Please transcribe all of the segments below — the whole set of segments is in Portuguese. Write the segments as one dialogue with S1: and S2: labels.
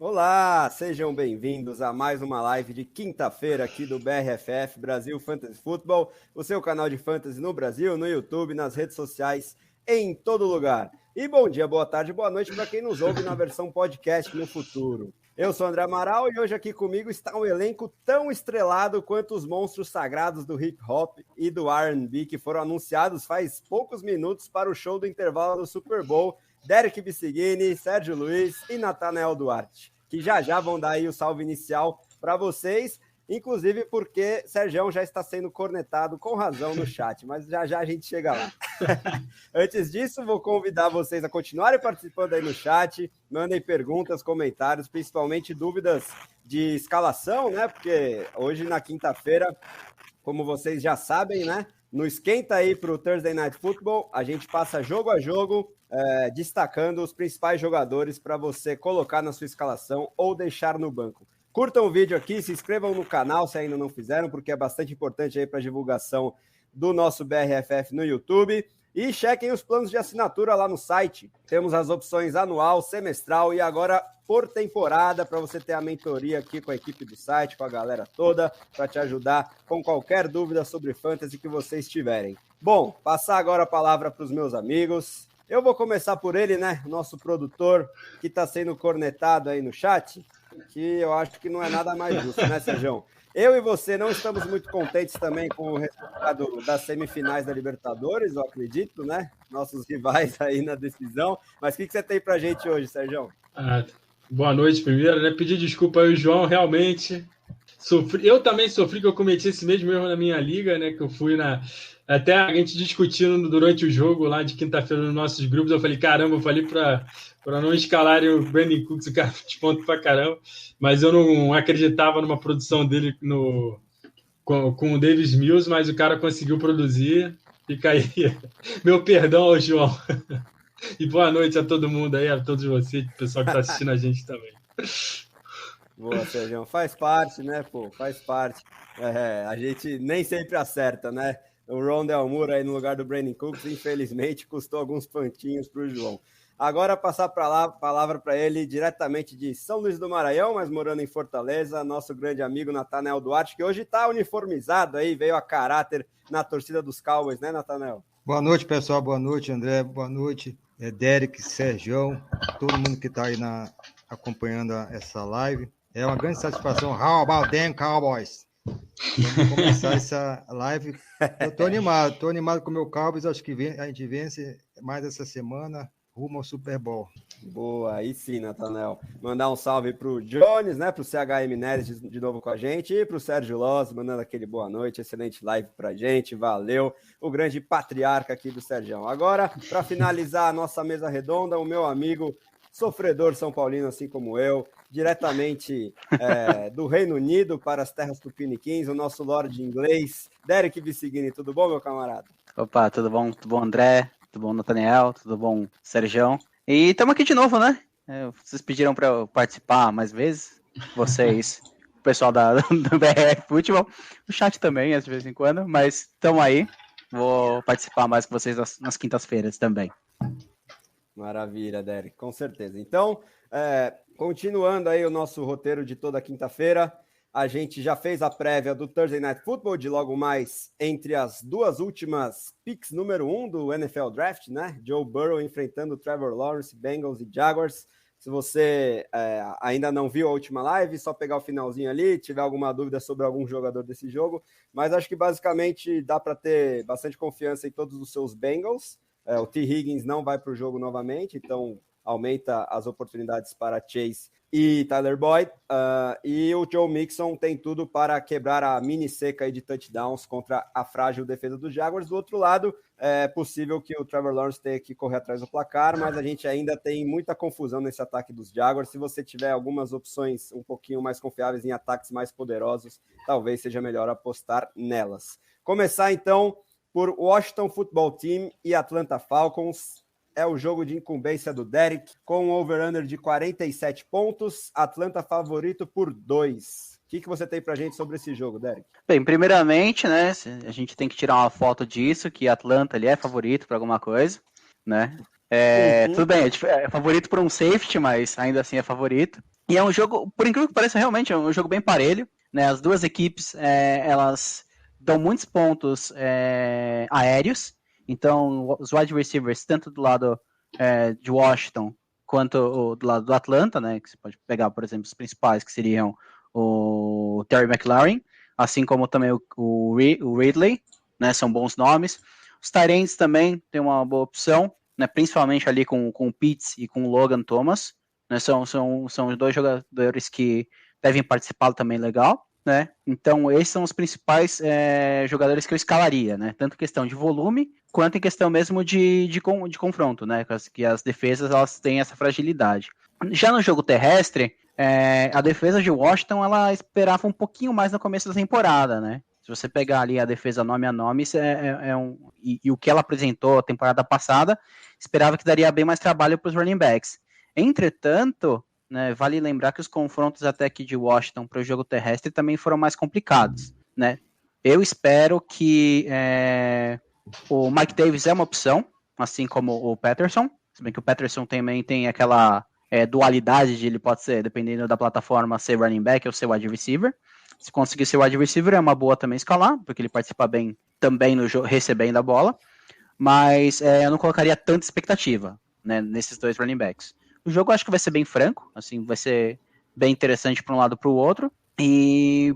S1: Olá, sejam bem-vindos a mais uma live de quinta-feira aqui do BRFF, Brasil Fantasy Football, o seu canal de fantasy no Brasil, no YouTube, nas redes sociais, em todo lugar. E bom dia, boa tarde, boa noite para quem nos ouve na versão podcast no futuro. Eu sou André Amaral e hoje aqui comigo está um elenco tão estrelado quanto os monstros sagrados do hip hop e do R&B que foram anunciados faz poucos minutos para o show do intervalo do Super Bowl. Derek Bissigini, Sérgio Luiz e Natanael Duarte, que já vão dar aí o salve inicial para vocês, inclusive porque Sérgio já está sendo cornetado com razão no chat, mas já a gente chega lá. Antes disso, vou convidar vocês a continuarem participando aí no chat, mandem perguntas, comentários, principalmente dúvidas de escalação, né? Porque hoje, na quinta-feira, como vocês já sabem, né? No esquenta aí para o Thursday Night Football, a gente passa jogo a jogo, destacando os principais jogadores para você colocar na sua escalação ou deixar no banco. Curtam o vídeo aqui, se inscrevam no canal se ainda não fizeram, porque é bastante importante aí para a divulgação do nosso BRFF no YouTube. E chequem os planos de assinatura lá no site. Temos as opções anual, semestral e agora por temporada, para você ter a mentoria aqui com a equipe do site, com a galera toda, para te ajudar com qualquer dúvida sobre fantasy que vocês tiverem. Bom, passar agora a palavra para os meus amigos. Eu vou começar por ele, né? Nosso produtor que está sendo cornetado aí no chat, que eu acho que não é nada mais justo, né, Sérgio? Eu e você não estamos muito contentes também com o resultado das semifinais da Libertadores, eu acredito, né? Nossos rivais aí na decisão. Mas o que você tem pra gente hoje, Sérgio?
S2: Boa noite primeiro, né? Pedir desculpa aí, João, realmente sofri. Eu também sofri, que eu cometi esse mesmo erro na minha liga, né? Que eu fui até a gente discutindo durante o jogo lá de quinta-feira nos nossos grupos, eu falei, caramba, eu falei para não escalarem o Brandon Cooks, o cara desponta pra caramba, mas eu não acreditava numa produção dele com o Davis Mills, mas o cara conseguiu produzir. Fica aí meu perdão ao João. E boa noite a todo mundo aí, a todos vocês, o pessoal que está assistindo a gente também.
S1: Boa, Sérgio. Faz parte, né, pô? Faz parte. A gente nem sempre acerta, né? O Rondale Moore aí no lugar do Brandon Cooks, infelizmente, custou alguns pontinhos para o João. Agora passar a palavra para ele diretamente de São Luís do Maranhão, mas morando em Fortaleza, nosso grande amigo Natanael Duarte, que hoje está uniformizado aí, veio a caráter na torcida dos Cowboys, né, Natanael?
S3: Boa noite, pessoal. Boa noite, André. Boa noite, Derek, Sérgio, todo mundo que está aí acompanhando essa live. É uma grande satisfação. How about them Cowboys? Vamos começar essa live. Eu estou animado com o meu Cowboys. Acho que a gente vence mais essa semana rumo ao Super Bowl.
S1: Boa, aí sim, Natanael. Mandar um salve para o Jones, né? Para o CHM Neres de novo com a gente e para o Sérgio Loz, mandando aquele boa noite, excelente live para a gente, valeu. O grande patriarca aqui do Sérgio. Agora, para finalizar a nossa mesa redonda, o meu amigo sofredor São Paulino, assim como eu, diretamente do Reino Unido para as terras tupiniquins, o nosso Lorde inglês, Derek Bissigini. Tudo bom, meu camarada?
S4: Opa, tudo bom, André? Tudo bom, Natanael? Tudo bom, Sérgio? E estamos aqui de novo, né? Vocês pediram para eu participar mais vezes, vocês, o pessoal do BR Futebol, o chat também, de vez em quando, mas estamos aí. Vou participar mais com vocês nas quintas-feiras também.
S1: Maravilha, Derek, com certeza. Então, continuando aí o nosso roteiro de toda quinta-feira, a gente já fez a prévia do Thursday Night Football, de logo mais entre as duas últimas picks número 1 do NFL Draft, né? Joe Burrow enfrentando Trevor Lawrence, Bengals e Jaguars. Se você ainda não viu a última live, só pegar o finalzinho ali, tiver alguma dúvida sobre algum jogador desse jogo. Mas acho que basicamente dá para ter bastante confiança em todos os seus Bengals. O T. Higgins não vai para o jogo novamente, então aumenta as oportunidades para Chase e Tyler Boyd. E o Joe Mixon tem tudo para quebrar a mini seca aí de touchdowns contra a frágil defesa dos Jaguars. Do outro lado, é possível que o Trevor Lawrence tenha que correr atrás do placar, mas a gente ainda tem muita confusão nesse ataque dos Jaguars. Se você tiver algumas opções um pouquinho mais confiáveis em ataques mais poderosos, talvez seja melhor apostar nelas. Começar então por Washington Football Team e Atlanta Falcons. É o jogo de incumbência do Derek, com um over-under de 47 pontos, Atlanta favorito por 2. O que você tem pra gente sobre esse jogo, Derek?
S4: Bem, primeiramente, né, a gente tem que tirar uma foto disso, que Atlanta ali é favorito para alguma coisa, né? Tudo bem, é favorito por um safety, mas ainda assim é favorito. E é um jogo, por incrível que pareça, realmente é um jogo bem parelho, né? As duas equipes, elas dão muitos pontos aéreos, então os wide receivers, tanto do lado de Washington, quanto do lado do Atlanta, né? Que você pode pegar, por exemplo, os principais, que seriam o Terry McLaurin, assim como também o Ridley, né? São bons nomes. Os tight ends também tem uma boa opção, né? Principalmente ali com o Pitts e com o Logan Thomas. Né, são os dois jogadores que devem participar também legal, né? Então, esses são os principais jogadores que eu escalaria, né? Tanto em questão de volume, quanto em questão mesmo de confronto, né? Que as defesas, elas têm essa fragilidade. Já no jogo terrestre, a defesa de Washington, ela esperava um pouquinho mais no começo da temporada, né? Se você pegar ali a defesa nome a nome, e o que ela apresentou a temporada passada, esperava que daria bem mais trabalho para os running backs. Entretanto, né, vale lembrar que os confrontos até aqui de Washington para o jogo terrestre também foram mais complicados, né? Eu espero que o Mike Davis é uma opção, assim como o Patterson, se bem que o Patterson também tem aquela dualidade de ele pode ser, dependendo da plataforma, ser running back ou ser wide receiver. Se conseguir ser wide receiver, é uma boa também escalar, porque ele participa bem também no jogo, recebendo a bola, mas eu não colocaria tanta expectativa, né, nesses dois running backs. O jogo eu acho que vai ser bem franco, assim, vai ser bem interessante para um lado para o outro. E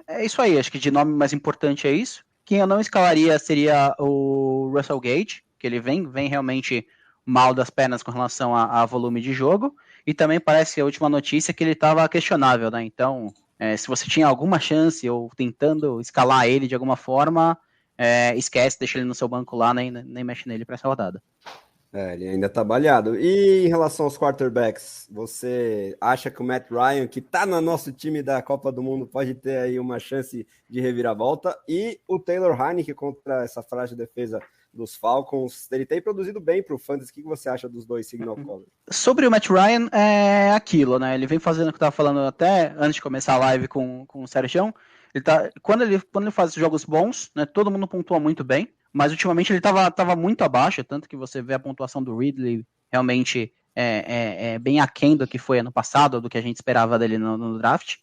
S4: é isso aí, acho que de nome mais importante é isso. Quem eu não escalaria seria o Russell Gage, que ele vem realmente mal das pernas com relação a volume de jogo. E também parece que a última notícia é que ele estava questionável, né? Então, se você tinha alguma chance ou tentando escalar ele de alguma forma, esquece, deixa ele no seu banco lá, nem mexe nele para essa rodada.
S1: Ele ainda tá baleado. E em relação aos quarterbacks, você acha que o Matt Ryan, que tá no nosso time da Copa do Mundo, pode ter aí uma chance de reviravolta? E o Taylor Heinicke contra essa frágil defesa dos Falcons, ele tem produzido bem pro Fantasy. O que você acha dos dois signal callers?
S4: Sobre o Matt Ryan, é aquilo, né? Ele vem fazendo o que eu tava falando até antes de começar a live com o Sérgio. Quando ele faz jogos bons, né, todo mundo pontua muito bem, mas ultimamente ele estava muito abaixo, tanto que você vê a pontuação do Ridley realmente bem aquém do que foi ano passado, do que a gente esperava dele no draft.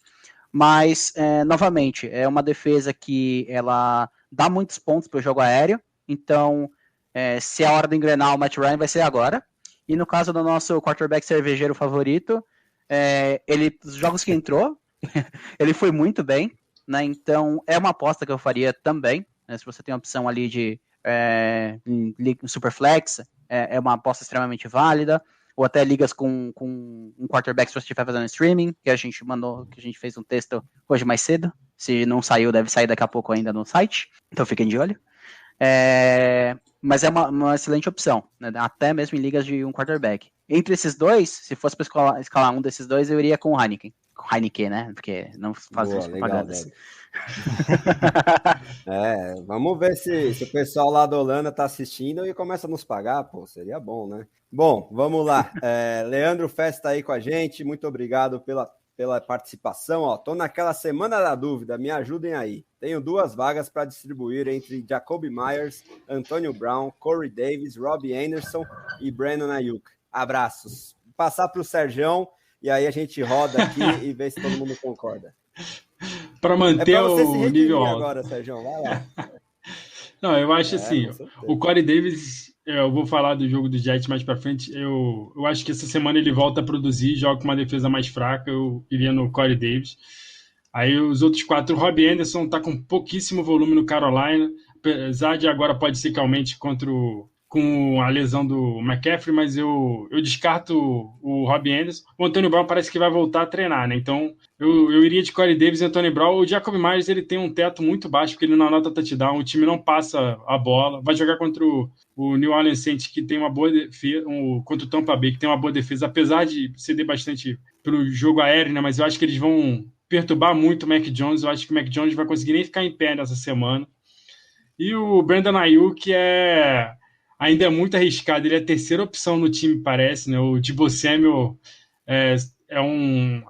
S4: Mas, novamente, é uma defesa que ela dá muitos pontos para o jogo aéreo, então, se é a hora de engrenar o Matt Ryan, vai ser agora. E no caso do nosso quarterback cervejeiro favorito, os jogos que entrou, ele foi muito bem, né? Então é uma aposta que eu faria também, né? Se você tem a opção ali de Superflex, é uma aposta extremamente válida, ou até ligas com um quarterback se você estiver fazendo streaming, que a gente fez um texto hoje mais cedo. Se não saiu, deve sair daqui a pouco ainda no site, então fiquem de olho. Mas é uma excelente opção, né? Até mesmo em ligas de um quarterback. Entre esses dois, se fosse para escalar um desses dois, eu iria com o Heinicke. Com Heinicke, né? Porque não fazemos propagandas.
S1: Vamos ver se o pessoal lá da Holanda tá assistindo e começa a nos pagar, pô, seria bom, né? Bom, vamos lá. Leandro Festa aí com a gente, muito obrigado pela participação. Ó, tô naquela semana da dúvida, me ajudem aí. Tenho 2 vagas para distribuir entre Jacoby Myers, Antonio Brown, Corey Davis, Robbie Anderson e Brandon Ayuk. Abraços. Passar para o Sergião e aí a gente roda aqui e vê se todo mundo concorda.
S2: Para manter o nível alto.
S1: Agora, Sergião, vai lá.
S2: Não, eu acho assim, o Corey Davis, eu vou falar do jogo do Jets mais para frente, eu acho que essa semana ele volta a produzir, joga com uma defesa mais fraca, eu iria no Corey Davis. Aí os outros 4, o Robbie Anderson tá com pouquíssimo volume no Carolina, apesar de agora pode ser que aumente com a lesão do McCaffrey, mas eu descarto o Robbie Anderson. O Antonio Brown parece que vai voltar a treinar, né? Então eu iria de Corey Davis e Antonio Brown. O Jacob Myers, ele tem um teto muito baixo, porque ele não anota touchdown, o time não passa a bola. Vai jogar contra o New Orleans Saints, que tem uma boa defesa, contra o Tampa Bay, que tem uma boa defesa, apesar de ceder bastante pelo jogo aéreo, né? Mas eu acho que eles vão perturbar muito o Mac Jones. Eu acho que o Mac Jones vai conseguir nem ficar em pé nessa semana. E o Brandon Ayuk ainda é muito arriscado, ele é a terceira opção no time, parece, né? O Deebo Samuel é um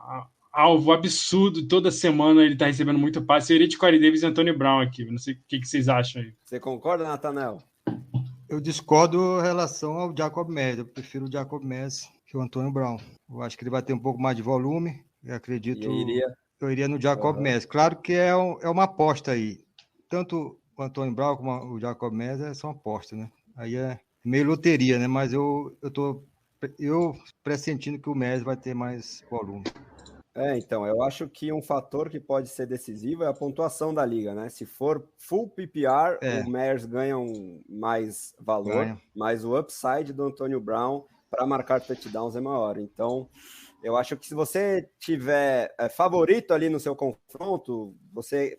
S2: alvo absurdo, toda semana ele tá recebendo muito passe. Eu iria de Corey Davis e Antonio Brown aqui, não sei o que vocês acham aí.
S1: Você concorda, Nathanael?
S3: Eu discordo em relação ao Jacob Myers, eu prefiro o Jacob Myers que o Antônio Brown. Eu acho que ele vai ter um pouco mais de volume. Eu acredito. Eu iria no Jacob Mezz. Claro que é uma aposta aí. Tanto o Antônio Brown como o Jacob Mezz são apostas, né? Aí é meio loteria, né? Mas eu pressentindo que o Mezz vai ter mais volume.
S1: Então, eu acho que um fator que pode ser decisivo é a pontuação da liga, né? Se for full PPR, o Meyers ganha mais valor, mas o upside do Antônio Brown para marcar touchdowns é maior. Então, eu acho que se você tiver favorito ali no seu confronto, você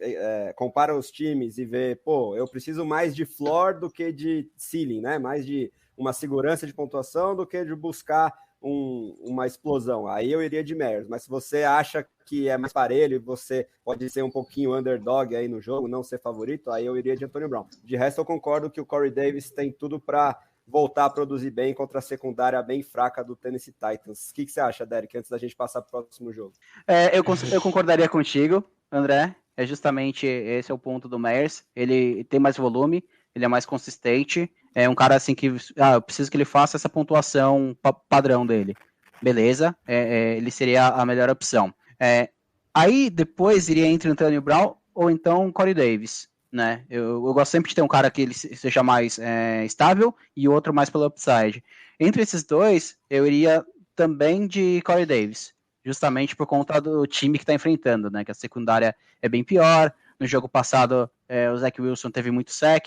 S1: compara os times e vê, eu preciso mais de floor do que de ceiling, né? Mais de uma segurança de pontuação do que de buscar uma explosão. Aí eu iria de Meyers, mas se você acha que é mais parelho e você pode ser um pouquinho underdog aí no jogo, não ser favorito, aí eu iria de Antônio Brown. De resto, eu concordo que o Corey Davis tem tudo para voltar a produzir bem contra a secundária bem fraca do Tennessee Titans. O que você acha, Derek, antes da gente passar para o próximo jogo?
S4: Eu concordaria contigo, André. Justamente esse é o ponto do Meyers. Ele tem mais volume, ele é mais consistente. É um cara assim que eu preciso que ele faça essa pontuação padrão dele. Beleza, ele seria a melhor opção. Aí depois iria entre Antônio Brown ou então Corey Davis, né? Eu gosto sempre de ter um cara que ele seja mais estável e outro mais pelo upside. Entre esses dois, eu iria também de Corey Davis, justamente por conta do time que está enfrentando, né? Que a secundária é bem pior. No jogo passado, o Zach Wilson teve muito sec,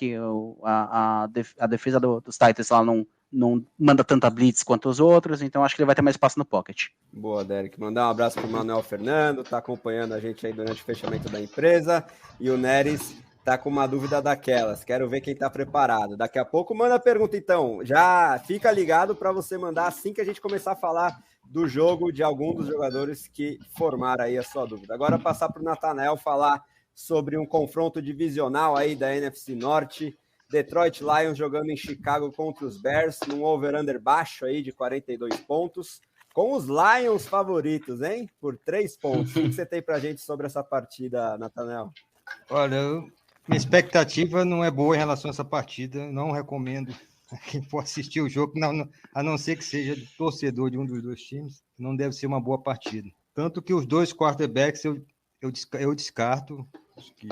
S4: a defesa dos Titans lá não manda tanta blitz quanto os outros, então acho que ele vai ter mais espaço no pocket.
S1: Boa, Derek. Mandar um abraço para o Manuel Fernando, tá acompanhando a gente aí durante o fechamento da empresa, e o Neres tá com uma dúvida daquelas, quero ver quem tá preparado. Daqui a pouco manda a pergunta, então, já fica ligado para você mandar assim que a gente começar a falar do jogo de algum dos jogadores que formaram aí a sua dúvida. Agora passar para o Nathanael falar sobre um confronto divisional aí da NFC Norte, Detroit Lions jogando em Chicago contra os Bears, num over-under baixo aí de 42 pontos, com os Lions favoritos, hein? Por 3 pontos. O que você tem pra gente sobre essa partida, Nathanael?
S3: Olha, minha expectativa não é boa em relação a essa partida, não recomendo quem for assistir o jogo, a não ser que seja torcedor de um dos dois times, não deve ser uma boa partida. Tanto que os dois quarterbacks eu descarto, acho que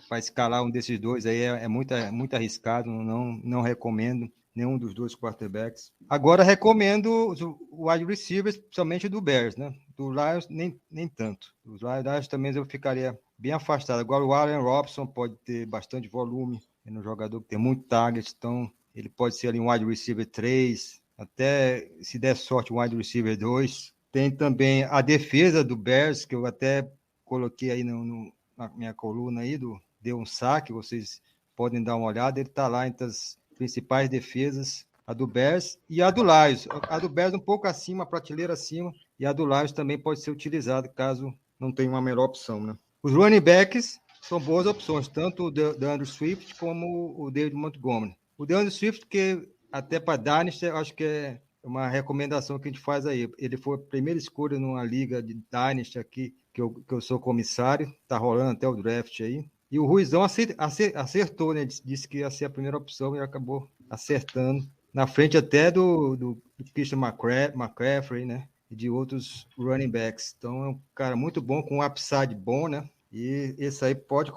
S3: para escalar um desses dois aí é muito arriscado, não recomendo nenhum dos dois quarterbacks. Agora recomendo o wide receivers, principalmente do Bears, né? Do Lions nem tanto. Os Lions também eu ficaria bem afastado. Agora o Allen Robinson pode ter bastante volume, é um jogador que tem muito target, então ele pode ser ali um wide receiver 3, até se der sorte um wide receiver 2. Tem também a defesa do Bears, que eu até coloquei aí na minha coluna aí, deu um saque, vocês podem dar uma olhada, ele está lá entre as principais defesas, a do Bears e a do Lions. A do Bears um pouco acima, a prateleira acima, e a do Lions também pode ser utilizada, caso não tenha uma melhor opção, né? Os running backs são boas opções, tanto o DeAndre Swift como o David Montgomery. O DeAndre Swift, que até para Dynasty, acho que é uma recomendação que a gente faz aí. Ele foi a primeira escolha numa liga de Dynasty aqui, que eu sou comissário, tá rolando até o draft aí. E o Ruizão acertou, né? Disse que ia ser a primeira opção e acabou acertando. Na frente até do Christian McCaffrey, né? E de outros running backs. Então é um cara muito bom, com um upside bom, né? E esse aí pode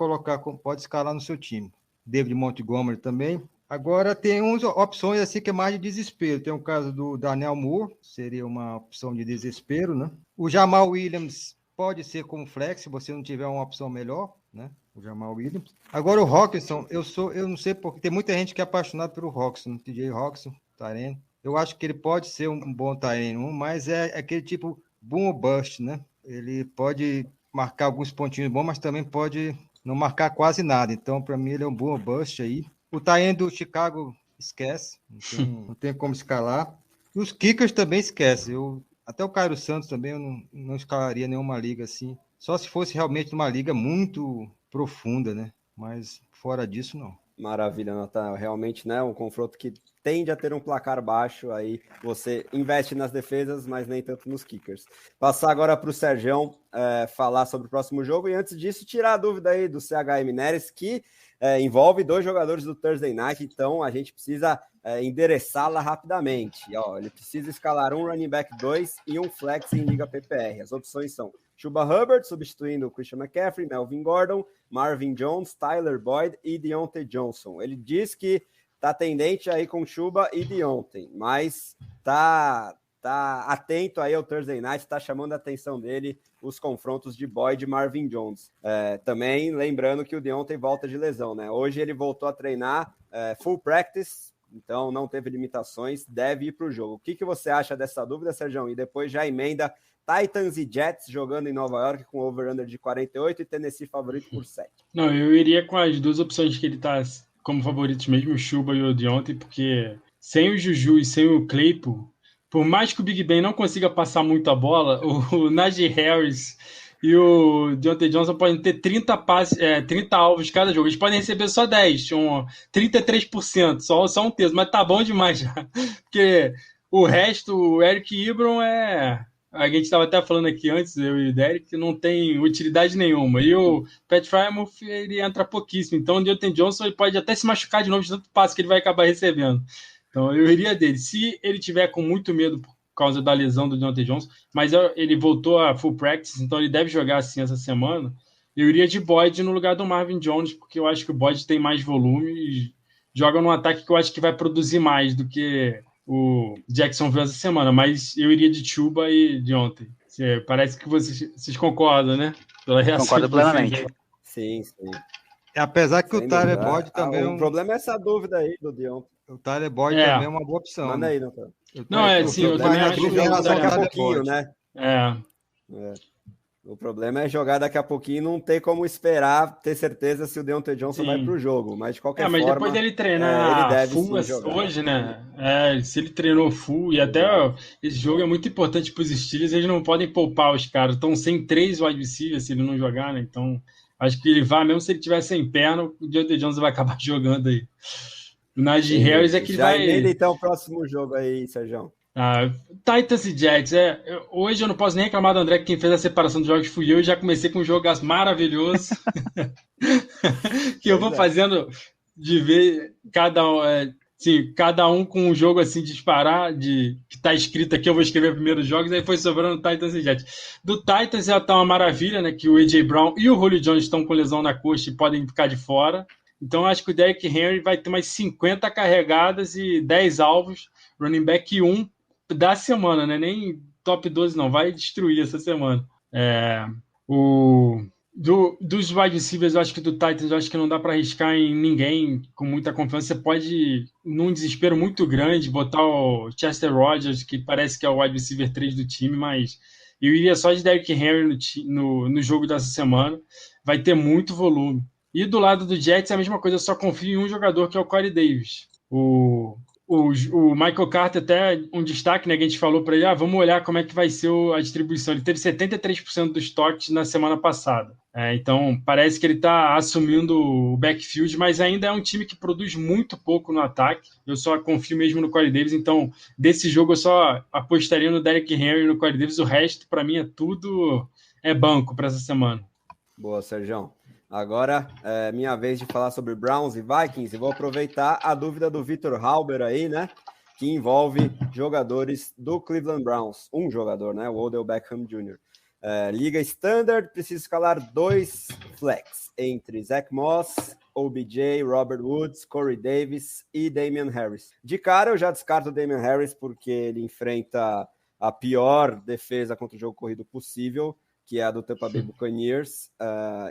S3: escalar no seu time. David Montgomery também. Agora tem umas opções assim que é mais de desespero. Tem o caso do Daniel Moore, seria uma opção de desespero, né? O Jamal Williams pode ser como flex, se você não tiver uma opção melhor, né? O Jamal Williams. Agora o Hockenson, eu não sei porque tem muita gente que é apaixonada pelo Hockenson, TJ Hockenson, Tyrene. Eu acho que ele pode ser um bom Tyrene, mas é aquele tipo boom ou bust, né? Ele pode marcar alguns pontinhos bons, mas também pode não marcar quase nada. Então, para mim, ele é um boom ou bust aí. O Tyrene do Chicago esquece, não tem como escalar. E os kickers também esquece. Até o Cairo Santos também eu não escalaria nenhuma liga assim. Só se fosse realmente uma liga muito profunda, né? Mas fora disso, não.
S1: Maravilha, Nathanael. Realmente, né? Um confronto que tende a ter um placar baixo. Aí você investe nas defesas, mas nem tanto nos kickers. Passar agora para o Sergião falar sobre o próximo jogo. E antes disso, tirar a dúvida aí do CHM Neres, que envolve 2 jogadores do Thursday Night. Então, a gente precisa endereçá-la rapidamente. Ele precisa escalar um running back 2 e um flex em liga PPR. As opções são Chuba Hubbard, substituindo o Christian McCaffrey, Melvin Gordon, Marvin Jones, Tyler Boyd e Deontay Johnson. Ele diz que está tendente aí com Chuba e Deontay, mas tá atento aí ao Thursday Night, está chamando a atenção dele os confrontos de Boyd e Marvin Jones. Também lembrando que o Deontay volta de lesão, né? Hoje ele voltou a treinar full practice, então não teve limitações, deve ir para o jogo. O que você acha dessa dúvida, Sérgio? E depois já emenda Titans e Jets jogando em Nova York com over-under de 48 e Tennessee favorito por 7.
S2: Não, eu iria com as duas opções que ele está como favoritos mesmo, o Chuba e o Deontay, porque sem o Juju e sem o Claypool, por mais que o Big Ben não consiga passar muito a bola, o Najee Harris e o Deontay Johnson podem ter 30 alvos cada jogo. Eles podem receber só 10, 33%, só um terço, mas tá bom demais já. Porque o resto, o Eric Ebron a gente estava até falando aqui antes, eu e o Derek, que não tem utilidade nenhuma. E o Pat Frymouth, ele entra pouquíssimo. Então o Deontay Johnson ele pode até se machucar de novo de tanto passe que ele vai acabar recebendo. Então eu iria dele. Se ele tiver com muito medo por causa da lesão do Deontay Johnson, mas ele voltou a full practice, então ele deve jogar assim essa semana, eu iria de Boyd no lugar do Marvin Jones, porque eu acho que o Boyd tem mais volume e joga num ataque que eu acho que vai produzir mais do que o Jacksonville essa semana, mas eu iria de Chuba e de ontem. Parece que vocês concordam, né?
S4: Concordo plenamente.
S1: Sim.
S3: Apesar que o Tyler Boyd também...
S1: O problema é essa dúvida aí do Deontay.
S3: O Tyler Boyd também é uma boa opção.
S1: Manda aí, Nathan.
S2: Eu também acho que
S1: jogar daqui a pouquinho, né? O problema é jogar daqui a pouquinho e não ter como esperar, ter certeza se o Deontay Johnson vai pro jogo. Mas de qualquer forma...
S2: Mas depois dele treinar
S1: ele deve
S2: full hoje, né? Se ele treinou full, e até esse jogo é muito importante para os Steelers, eles não podem poupar os caras. Estão sem 3 wide receivers se ele não jogar, né? Então, acho que ele vai, mesmo se ele tiver sem perna, o Deontay Johnson vai acabar jogando aí. O Najee Harris é que ele vai...
S1: Ele então o próximo jogo aí, Sérgio.
S2: Titans e Jets. Hoje eu não posso nem reclamar do André, que quem fez a separação dos jogos fui eu, e já comecei com um jogo maravilhoso que eu vou fazendo de ver cada um com um jogo assim disparar, que está escrito aqui, eu vou escrever primeiro os jogos, aí foi sobrando Titans e Jets. Do Titans já tá uma maravilha, né, que o A.J. Brown e o Julio Jones estão com lesão na coxa e podem ficar de fora. Então acho que o Derrick Henry vai ter mais 50 carregadas e 10 alvos, running back 1 da semana, né? Nem top 12 não, vai destruir essa semana. Dos wide receivers, eu acho que do Titans, eu acho que não dá para arriscar em ninguém com muita confiança. Você pode, num desespero muito grande, botar o Chester Rogers, que parece que é o wide receiver 3 do time, mas eu iria só de Derrick Henry no jogo dessa semana. Vai ter muito volume. E do lado do Jets é a mesma coisa, eu só confio em um jogador, que é o Corey Davis. O Michael Carter, até um destaque, né, que a gente falou para ele, vamos olhar como é que vai ser a distribuição. Ele teve 73% dos toques na semana passada. Então, parece que ele está assumindo o backfield, mas ainda é um time que produz muito pouco no ataque. Eu só confio mesmo no Corey Davis. Então, desse jogo, eu só apostaria no Derrick Henry e no Corey Davis. O resto, para mim, tudo banco para essa semana.
S1: Boa, Sérgio. Agora é minha vez de falar sobre Browns e Vikings e vou aproveitar a dúvida do Vitor Halber aí, né? Que envolve jogadores do Cleveland Browns. Um jogador, né? O Odell Beckham Jr. Liga Standard, precisa escalar 2 flex entre Zach Moss, OBJ, Robert Woods, Corey Davis e Damian Harris. De cara, eu já descarto o Damian Harris porque ele enfrenta a pior defesa contra o jogo corrido possível, que é a do Tampa Bay Buccaneers,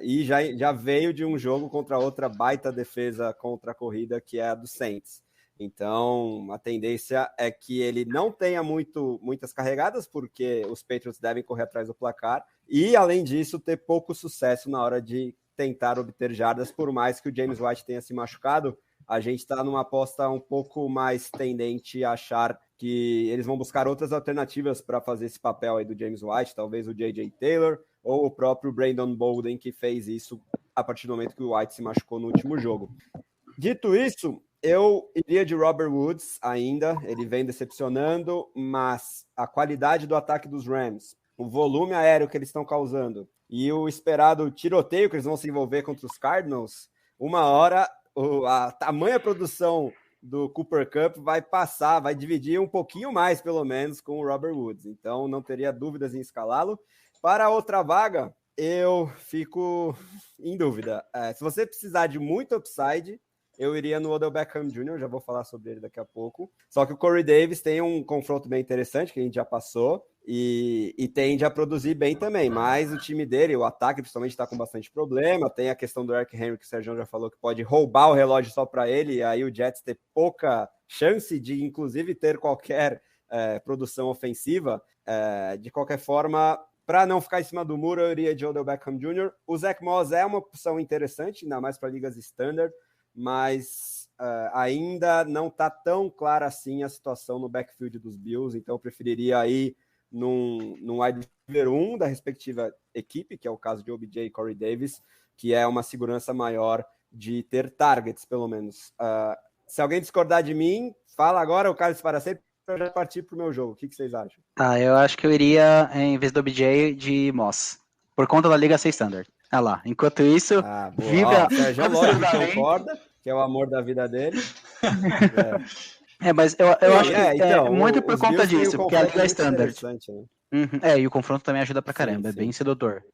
S1: e já veio de um jogo contra outra baita defesa contra a corrida, que é a do Saints. Então, a tendência é que ele não tenha muitas carregadas, porque os Patriots devem correr atrás do placar, e, além disso, ter pouco sucesso na hora de tentar obter jardas, por mais que o James White tenha se machucado. A gente está numa aposta um pouco mais tendente a achar que eles vão buscar outras alternativas para fazer esse papel aí do James White, talvez o J.J. Taylor ou o próprio Brandon Bolden, que fez isso a partir do momento que o White se machucou no último jogo. Dito isso, eu iria de Robert Woods ainda, ele vem decepcionando, mas a qualidade do ataque dos Rams, o volume aéreo que eles estão causando e o esperado tiroteio que eles vão se envolver contra os Cardinals, uma hora a tamanha produção do Cooper Kupp vai passar, vai dividir um pouquinho mais, pelo menos, com o Robert Woods. Então, não teria dúvidas em escalá-lo. Para a outra vaga, eu fico em dúvida. Se você precisar de muito upside, eu iria no Odell Beckham Jr., já vou falar sobre ele daqui a pouco. Só que o Corey Davis tem um confronto bem interessante, que a gente já passou, e tende a produzir bem também. Mas o time dele, o ataque, principalmente, está com bastante problema. Tem a questão do Eric Henry, que o Sérgio já falou, que pode roubar o relógio só para ele, e aí o Jets ter pouca chance de, inclusive, ter qualquer produção ofensiva. De qualquer forma, para não ficar em cima do muro, eu iria de Odell Beckham Jr. O Zach Moss é uma opção interessante, ainda mais para ligas standard, mas ainda não está tão clara assim a situação no backfield dos Bills, então eu preferiria ir num wide receiver 1 da respectiva equipe, que é o caso de OBJ e Corey Davis, que é uma segurança maior de ter targets, pelo menos. Se alguém discordar de mim, fala agora, o Carlos para sempre, para eu já partir para o meu jogo. O que vocês acham?
S4: Eu acho que eu iria, em vez do OBJ, de Moss, por conta da Liga 6 Standard. Olha lá, enquanto isso,
S1: viva... Sérgio Lógico concorda, que é o amor da vida dele.
S4: Mas eu acho que então, muito por conta disso, porque a Liga é Standard. Né? E o confronto também ajuda pra caramba, sim. É bem sedutor.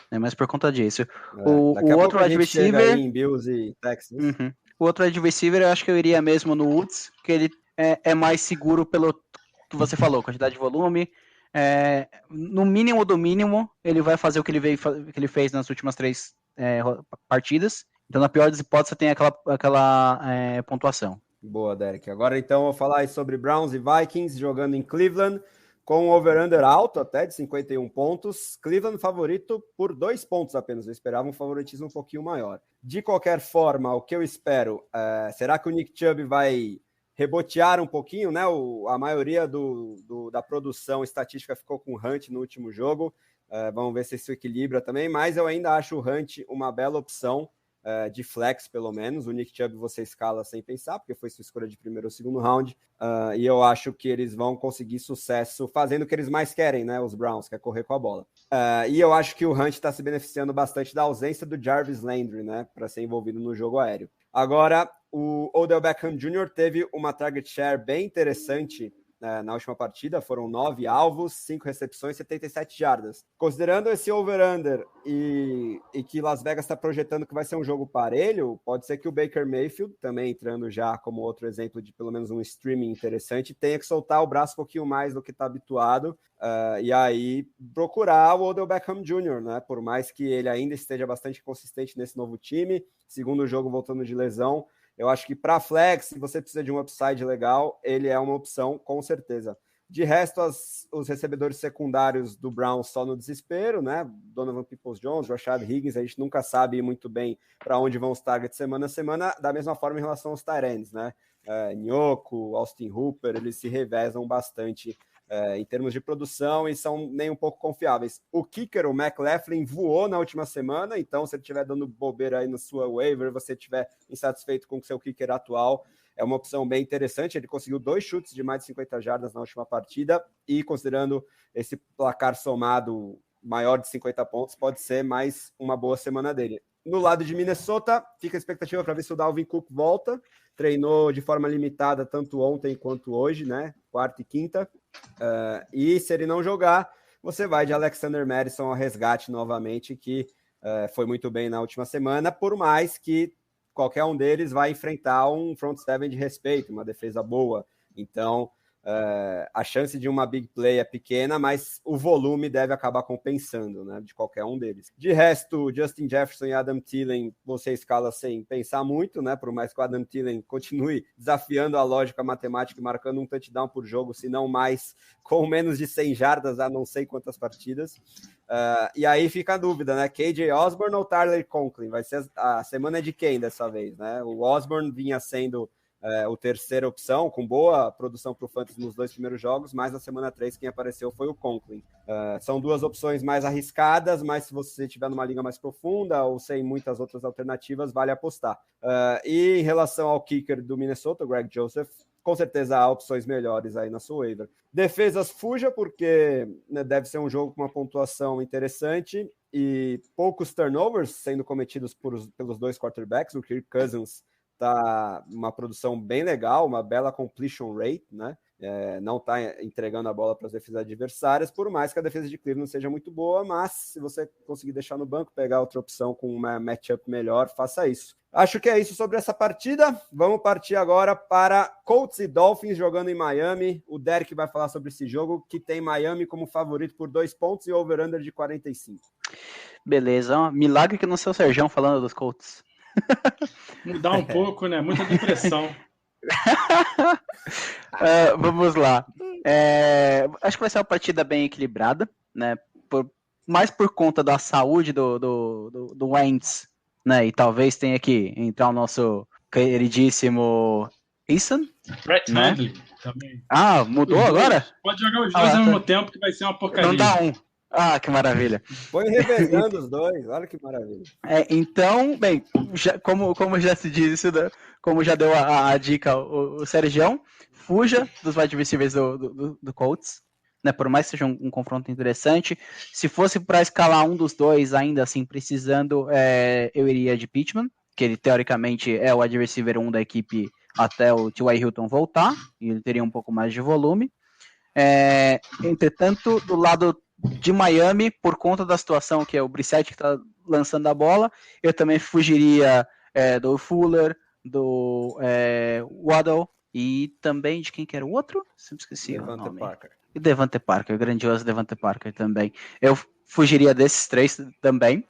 S4: Mas por conta disso. O outro wide receiver...
S1: Em Bills e Texans.
S4: O outro wide receiver, eu acho que eu iria mesmo no Woods, que ele é mais seguro pelo que você falou, quantidade de volume. No mínimo do mínimo, ele vai fazer o que ele fez nas últimas 3 partidas. Então, na pior das hipóteses, você tem aquela pontuação.
S1: Boa, Derek. Agora, então, eu vou falar sobre Browns e Vikings jogando em Cleveland, com um over-under alto até de 51 pontos. Cleveland favorito por 2 pontos apenas. Eu esperava um favoritismo um pouquinho maior. De qualquer forma, o que eu espero, será que o Nick Chubb vai rebotear um pouquinho, né? A maioria da produção estatística ficou com o Hunt no último jogo. Vamos ver se isso equilibra também, mas eu ainda acho o Hunt uma bela opção de flex, pelo menos. O Nick Chubb você escala sem pensar, porque foi sua escolha de primeiro ou segundo round, e eu acho que eles vão conseguir sucesso fazendo o que eles mais querem, né? Os Browns, que é correr com a bola. E eu acho que o Hunt está se beneficiando bastante da ausência do Jarvis Landry, né? Para ser envolvido no jogo aéreo. Agora, o Odell Beckham Jr. teve uma target share bem interessante na última partida, foram 9 alvos, 5 recepções, 77 jardas. Considerando esse over-under e que Las Vegas está projetando que vai ser um jogo parelho, pode ser que o Baker Mayfield, também entrando já como outro exemplo de pelo menos um streaming interessante, tenha que soltar o braço um pouquinho mais do que está habituado, e aí procurar o Odell Beckham Jr., né? Por mais que ele ainda esteja bastante consistente nesse novo time, segundo jogo voltando de lesão, eu acho que para flex, se você precisa de um upside legal, ele é uma opção, com certeza. De resto, os recebedores secundários do Browns só no desespero, né? Donovan Peoples-Jones, Rashad Higgins, a gente nunca sabe muito bem para onde vão os targets semana a semana, da mesma forma em relação aos tight ends, né? Njoku, Austin Hooper, eles se revezam bastante em termos de produção e são nem um pouco confiáveis. O kicker, o McLaughlin, voou na última semana, então se ele estiver dando bobeira aí na sua waiver, você estiver insatisfeito com o seu kicker atual, é uma opção bem interessante. Ele conseguiu 2 chutes de mais de 50 jardas na última partida e, considerando esse placar somado maior de 50 pontos, pode ser mais uma boa semana dele. No lado de Minnesota, fica a expectativa para ver se o Dalvin Cook volta. Treinou de forma limitada tanto ontem quanto hoje, né? Quarta e quinta. E se ele não jogar, você vai de Alexander Mattison ao resgate novamente, que foi muito bem na última semana, por mais que qualquer um deles vai enfrentar um front seven de respeito, uma defesa boa. Então, a chance de uma big play é pequena, mas o volume deve acabar compensando, né, de qualquer um deles. De resto, Justin Jefferson e Adam Thielen, você escala sem pensar muito, né, por mais que o Adam Thielen continue desafiando a lógica matemática e marcando um touchdown por jogo, se não mais, com menos de 100 jardas a não sei quantas partidas. E aí fica a dúvida, né, KJ Osborne ou Tyler Conklin? Vai ser a semana de quem dessa vez, né? O Osborne vinha sendo o terceira opção, com boa produção para o Fantasy nos 2 primeiros jogos, mas na semana 3 quem apareceu foi o Conklin. São 2 opções mais arriscadas, mas se você estiver numa liga mais profunda ou sem muitas outras alternativas, vale apostar. E em relação ao kicker do Minnesota, o Greg Joseph, com certeza há opções melhores aí na sua waiver. Defesas fuja, porque deve ser um jogo com uma pontuação interessante e poucos turnovers sendo cometidos pelos 2 quarterbacks. O Kirk Cousins tá uma produção bem legal, uma bela completion rate, né? Não está entregando a bola para as defesas adversárias, por mais que a defesa de Cleveland seja muito boa, mas se você conseguir deixar no banco, pegar outra opção com uma matchup melhor, faça isso. Acho que é isso sobre essa partida. Vamos partir agora para Colts e Dolphins jogando em Miami. O Derek vai falar sobre esse jogo, que tem Miami como favorito por 2 pontos e over-under de 45.
S4: Beleza, milagre que não sei o Serjão falando dos Colts.
S2: Mudar um pouco, né? Muita depressão.
S4: Vamos lá. Acho que vai ser uma partida bem equilibrada, né? Mais por conta da saúde do Wentz, né? E talvez tenha que entrar o nosso queridíssimo Eason.
S2: Brett
S4: né?
S2: Hundley também.
S4: Mudou agora?
S2: Pode jogar os dois ao mesmo tempo, que vai ser uma porcaria.
S4: Não dá um. Que maravilha.
S1: Foi revezando os dois, olha que maravilha.
S4: Então, bem, como já se disse, como já deu a dica o Sergião, fuja dos wide receivers do Colts, né? Por mais que seja um confronto interessante. Se fosse para escalar um dos dois, ainda assim, precisando, eu iria de Pittman, que ele teoricamente é o wide receiver 1 da equipe até o T.Y. Hilton voltar, e ele teria um pouco mais de volume. Entretanto, do lado de Miami, por conta da situação que é o Brissett que está lançando a bola, eu também fugiria do Fuller, do Waddle e também de quem que era o outro? Sempre esqueci o nome.
S1: Parker.
S4: E Devante Parker, o grandioso Devante Parker também. Eu fugiria desses três também.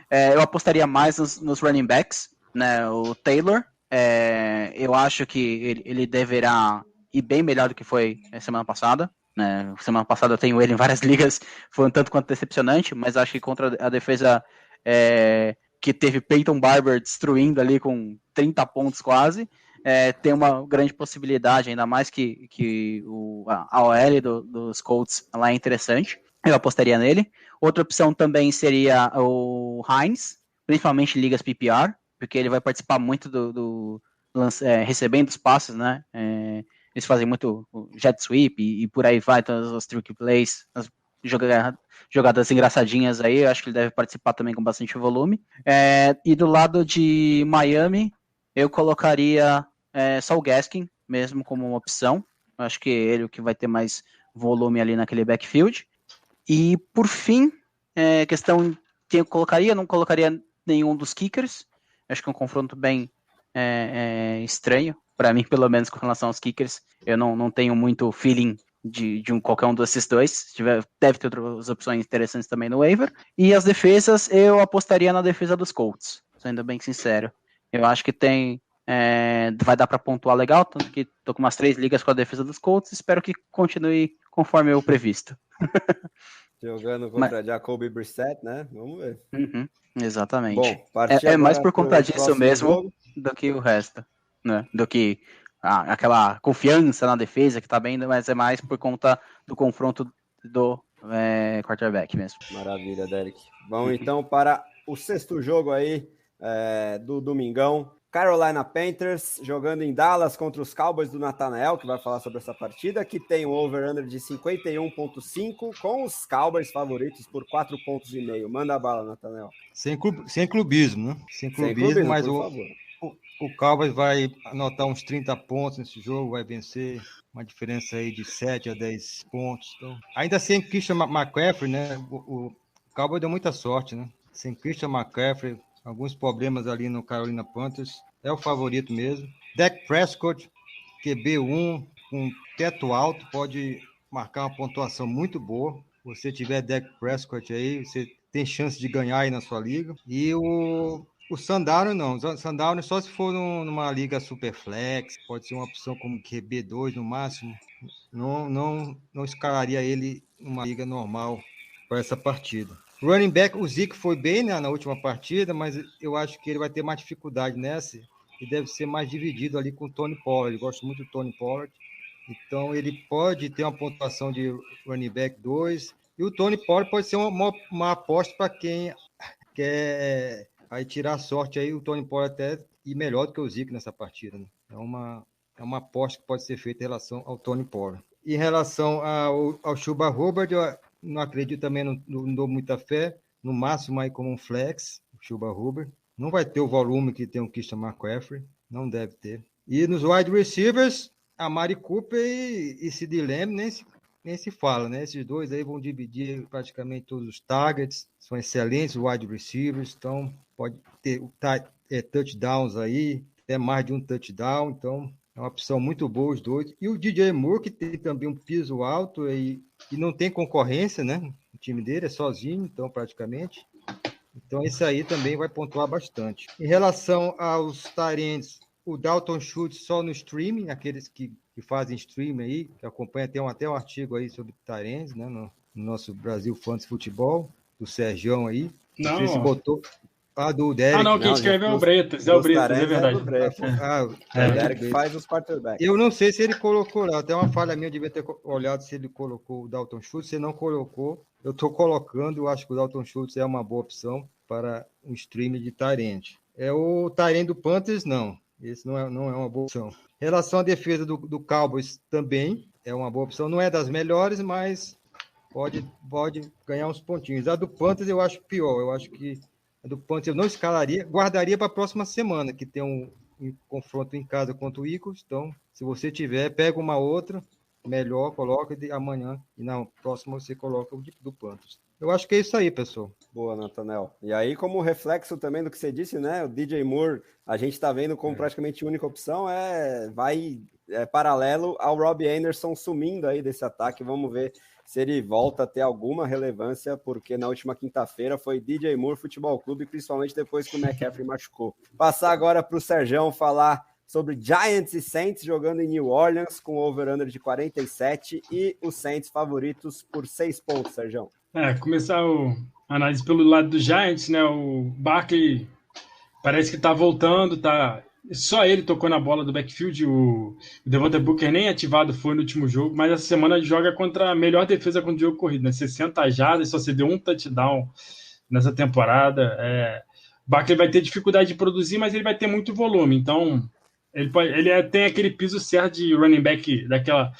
S4: Eu apostaria mais nos running backs, né? O Taylor, eu acho que ele deverá ir bem melhor do que foi semana passada. Né? Semana passada eu tenho ele em várias ligas, foi um tanto quanto decepcionante, mas acho que contra a defesa que teve Peyton Barber destruindo ali com 30 pontos quase, tem uma grande possibilidade, ainda mais que a OL dos Colts lá é interessante, eu apostaria nele. Outra opção também seria o Hines, principalmente em ligas PPR, porque ele vai participar muito recebendo os passes, né? Eles fazem muito jet sweep e por aí vai, todos os trick plays, as jogadas engraçadinhas aí, eu acho que ele deve participar também com bastante volume. E do lado de Miami, eu colocaria só o Gaskin, mesmo como uma opção. Eu acho que ele é o que vai ter mais volume ali naquele backfield. E por fim, questão que eu colocaria, não colocaria nenhum dos kickers. Acho que é um confronto bem estranho, para mim, pelo menos com relação aos kickers. Eu não tenho muito feeling de qualquer um desses dois. Deve ter outras opções interessantes também no waiver. E as defesas, eu apostaria na defesa dos Colts, sendo bem sincero. Eu acho que vai dar para pontuar legal, tanto que tô com umas 3 ligas com a defesa dos Colts. Espero que continue conforme o previsto.
S1: Jogando contra Jacoby Brissett, né? Vamos ver.
S4: Exatamente.
S1: Bom,
S4: mais por conta disso mesmo jogo do que o resto, né? Do que aquela confiança na defesa que tá bem, mas é mais por conta do confronto do quarterback mesmo.
S1: Maravilha, Derek. Vamos então para o 6º jogo aí do domingão. Carolina Panthers jogando em Dallas contra os Cowboys do Nathanael, que vai falar sobre essa partida, que tem um over-under de 51,5, com os Cowboys favoritos por 4,5 pontos. Manda a bala, Nathanael.
S3: Sem clubismo, né? Sem clubismo, mas o Cowboys vai anotar uns 30 pontos nesse jogo, vai vencer uma diferença aí de 7 a 10 pontos. Então, ainda sem Christian McCaffrey, né? O Cowboys deu muita sorte, né? Sem Christian McCaffrey, alguns problemas ali no Carolina Panthers, é o favorito mesmo. Dak Prescott, QB1, com teto alto, pode marcar uma pontuação muito boa. Se você tiver Dak Prescott aí, você tem chance de ganhar aí na sua liga. E o Sundown não, o Sundown só se for numa liga Superflex, pode ser uma opção como QB2 no máximo. Não escalaria ele numa liga normal para essa partida. Running back, o Zeke foi bem, né, na última partida, mas eu acho que ele vai ter mais dificuldade nessa e deve ser mais dividido ali com o Tony Pollard. Eu gosto muito do Tony Pollard, então ele pode ter uma pontuação de running back 2 e o Tony Pollard pode ser uma aposta para quem quer aí tirar sorte aí, o Tony Pollard até ir melhor do que o Zeke nessa partida, né? É uma aposta que pode ser feita em relação ao Tony Pollard. Em relação ao Chuba Hubbard, eu não acredito também, não dou muita fé, no máximo aí como um flex, o Chuba Hubbard. Não vai ter o volume que tem o Christian McCaffrey, Não deve ter. E nos wide receivers, a Mari Cooper e Sid Lamb nem se fala, né? Esses dois aí vão dividir praticamente todos os targets, são excelentes wide receivers, então pode ter touchdowns aí, até mais de um touchdown, então é uma opção muito boa os dois. E o DJ Moore, que tem também um piso alto e não tem concorrência, né? O time dele é sozinho, então praticamente. Então esse aí também vai pontuar bastante. Em relação aos tight ends, o Dalton Schultz só no streaming, aqueles que fazem streaming aí, que acompanha, tem até um artigo aí sobre tight ends, né, no nosso Brasil Fantasy Futebol, do Sergião aí.
S2: Não
S3: sei se botou. Do Derek.
S2: Não, quem escreveu é o Bretas, é verdade.
S1: O Derek faz os quarterbacks.
S3: Eu não sei se ele colocou lá, até uma falha minha, eu devia ter olhado se ele colocou o Dalton Schultz, se não colocou, eu estou colocando, eu acho que o Dalton Schultz é uma boa opção para um stream de tight end. O tight end do Panthers, não. Esse não é uma boa opção. Em relação à defesa do Cowboys, também é uma boa opção. Não é das melhores, mas pode ganhar uns pontinhos. A do Panthers eu acho pior. Eu acho que a do Panthers eu não escalaria, guardaria para a próxima semana, que tem um confronto em casa contra o Eagles. Então, se você tiver, pega uma outra, melhor, coloca amanhã. E na próxima você coloca o do Panthers. Eu acho que é isso aí, pessoal.
S1: Boa, Nathanael. E aí, como reflexo também do que você disse, né? O DJ Moore, a gente está vendo como praticamente única opção, vai paralelo ao Robbie Anderson sumindo aí desse ataque. Vamos ver se ele volta a ter alguma relevância, porque na última quinta-feira foi DJ Moore Futebol Clube, principalmente depois que o McCaffrey machucou. Passar agora para o Sergião falar sobre Giants e Saints jogando em New Orleans, com over-under de 47 e os Saints favoritos por 6 pontos, Sergião.
S2: Começar a análise pelo lado do Giants, né? O Barkley parece que tá voltando, só ele tocou na bola do backfield, o Devontae Booker nem ativado foi no último jogo, mas essa semana joga contra a melhor defesa contra o jogo corrido, né? 60 jardas, só se deu um touchdown nessa temporada. O Barkley vai ter dificuldade de produzir, mas ele vai ter muito volume, então ele tem aquele piso certo de running back, daquela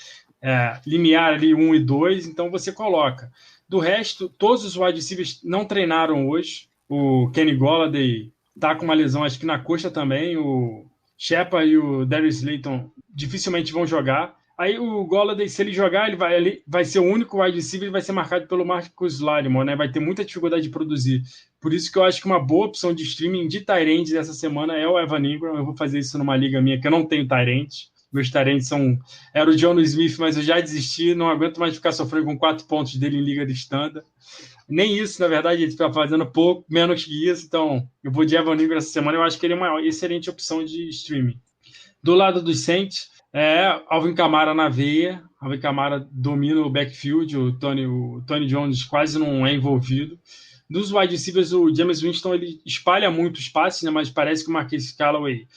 S2: limiar ali 1 e 2, então você coloca. Do resto, todos os wide receivers não treinaram hoje. O Kenny Golladay tá com uma lesão, acho que na coxa também. O Shepard e o Darius Slayton dificilmente vão jogar. Aí o Golladay, se ele jogar, ele vai ser o único wide receiver e vai ser marcado pelo Marcus Lattimore, né? Vai ter muita dificuldade de produzir. Por isso que eu acho que uma boa opção de streaming de tight end dessa semana é o Evan Ingram. Eu vou fazer isso numa liga minha que eu não tenho tight end. Meus tarentes era o John Smith, mas eu já desisti, não aguento mais ficar sofrendo com 4 pontos dele em liga de standard. Nem isso, na verdade, ele está fazendo pouco, menos que isso, então eu vou de Evan Ingram essa semana, eu acho que ele é uma excelente opção de streaming. Do lado dos Saints, Alvin Kamara na veia, Alvin Kamara domina o backfield, o Tony Jones quase não é envolvido. Dos wide receivers, o James Winston ele espalha muito os passes, né, mas parece que o Marquise Callaway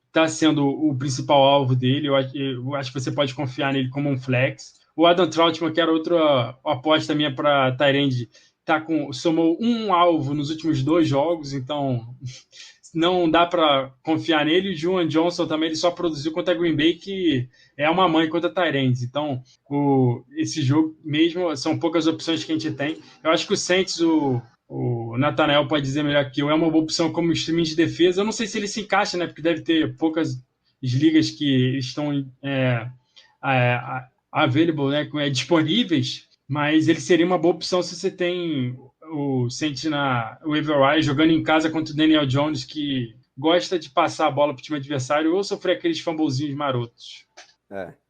S2: está sendo o principal alvo dele. Eu acho que você pode confiar nele como um flex. O Adam Trautmann, que era outra aposta minha para tight end, somou um alvo nos últimos 2 jogos, então não dá para confiar nele. O Juwan Johnson também, ele só produziu contra a Green Bay, que é uma mãe contra tight ends. Então, esse jogo mesmo, são poucas opções que a gente tem. Eu acho que o Saints, o Nathanael pode dizer melhor que eu, é uma boa opção como streaming de defesa. Eu não sei se ele se encaixa, né? Porque deve ter poucas ligas que estão available, né? Disponíveis, mas ele seria uma boa opção se você tem o Saints o waiver wire jogando em casa contra o Daniel Jones, que gosta de passar a bola para o time adversário ou sofrer aqueles fumblezinhos marotos.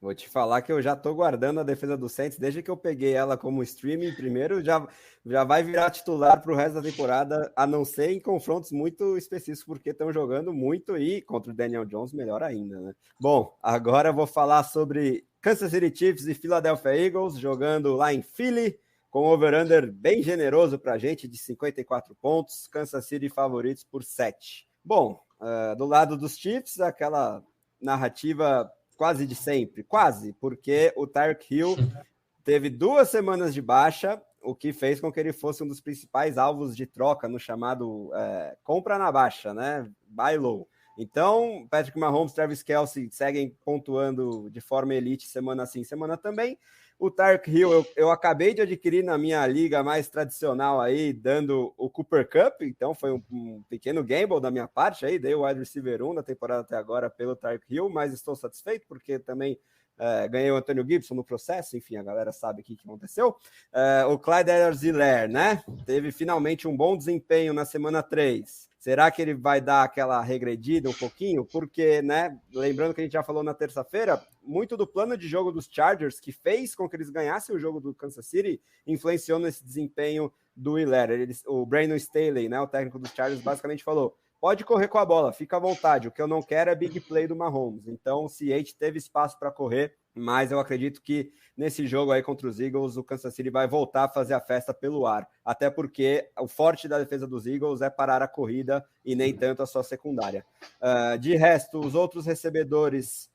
S1: Vou te falar que eu já tô guardando a defesa do Saints desde que eu peguei ela como streaming. Primeiro, já vai virar titular para o resto da temporada, a não ser em confrontos muito específicos, porque estão jogando muito e contra o Daniel Jones, melhor ainda, né? Bom, agora eu vou falar sobre Kansas City Chiefs e Philadelphia Eagles, jogando lá em Philly, com over-under bem generoso para a gente, de 54 pontos, Kansas City favoritos por 7. Bom, do lado dos Chiefs, aquela narrativa quase de sempre, porque o Tyreek Hill teve 2 semanas de baixa, o que fez com que ele fosse um dos principais alvos de troca no chamado compra na baixa, né? Buy low. Então, Patrick Mahomes, Travis Kelce seguem pontuando de forma elite semana sim, semana também. O Tyreek Hill, eu acabei de adquirir na minha liga mais tradicional aí, dando o Cooper Kupp, então foi um pequeno gamble da minha parte aí, dei o wide receiver 1 da temporada até agora pelo Tyreek Hill, mas estou satisfeito porque também ganhei o Antonio Gibson no processo, enfim, a galera sabe o que aconteceu. O Clyde Edwards-Helaire, né, teve finalmente um bom desempenho na semana 3. Será que ele vai dar aquela regredida um pouquinho? Porque, né, lembrando que a gente já falou na terça-feira, muito do plano de jogo dos Chargers, que fez com que eles ganhassem o jogo do Kansas City, influenciou nesse desempenho do Helaire. O Brandon Staley, né, o técnico dos Chargers, basicamente falou: pode correr com a bola, fica à vontade, o que eu não quero é big play do Mahomes. Então o CH teve espaço para correr, mas eu acredito que nesse jogo aí contra os Eagles, o Kansas City vai voltar a fazer a festa pelo ar, até porque o forte da defesa dos Eagles é parar a corrida e nem tanto a sua secundária. De resto, os outros recebedores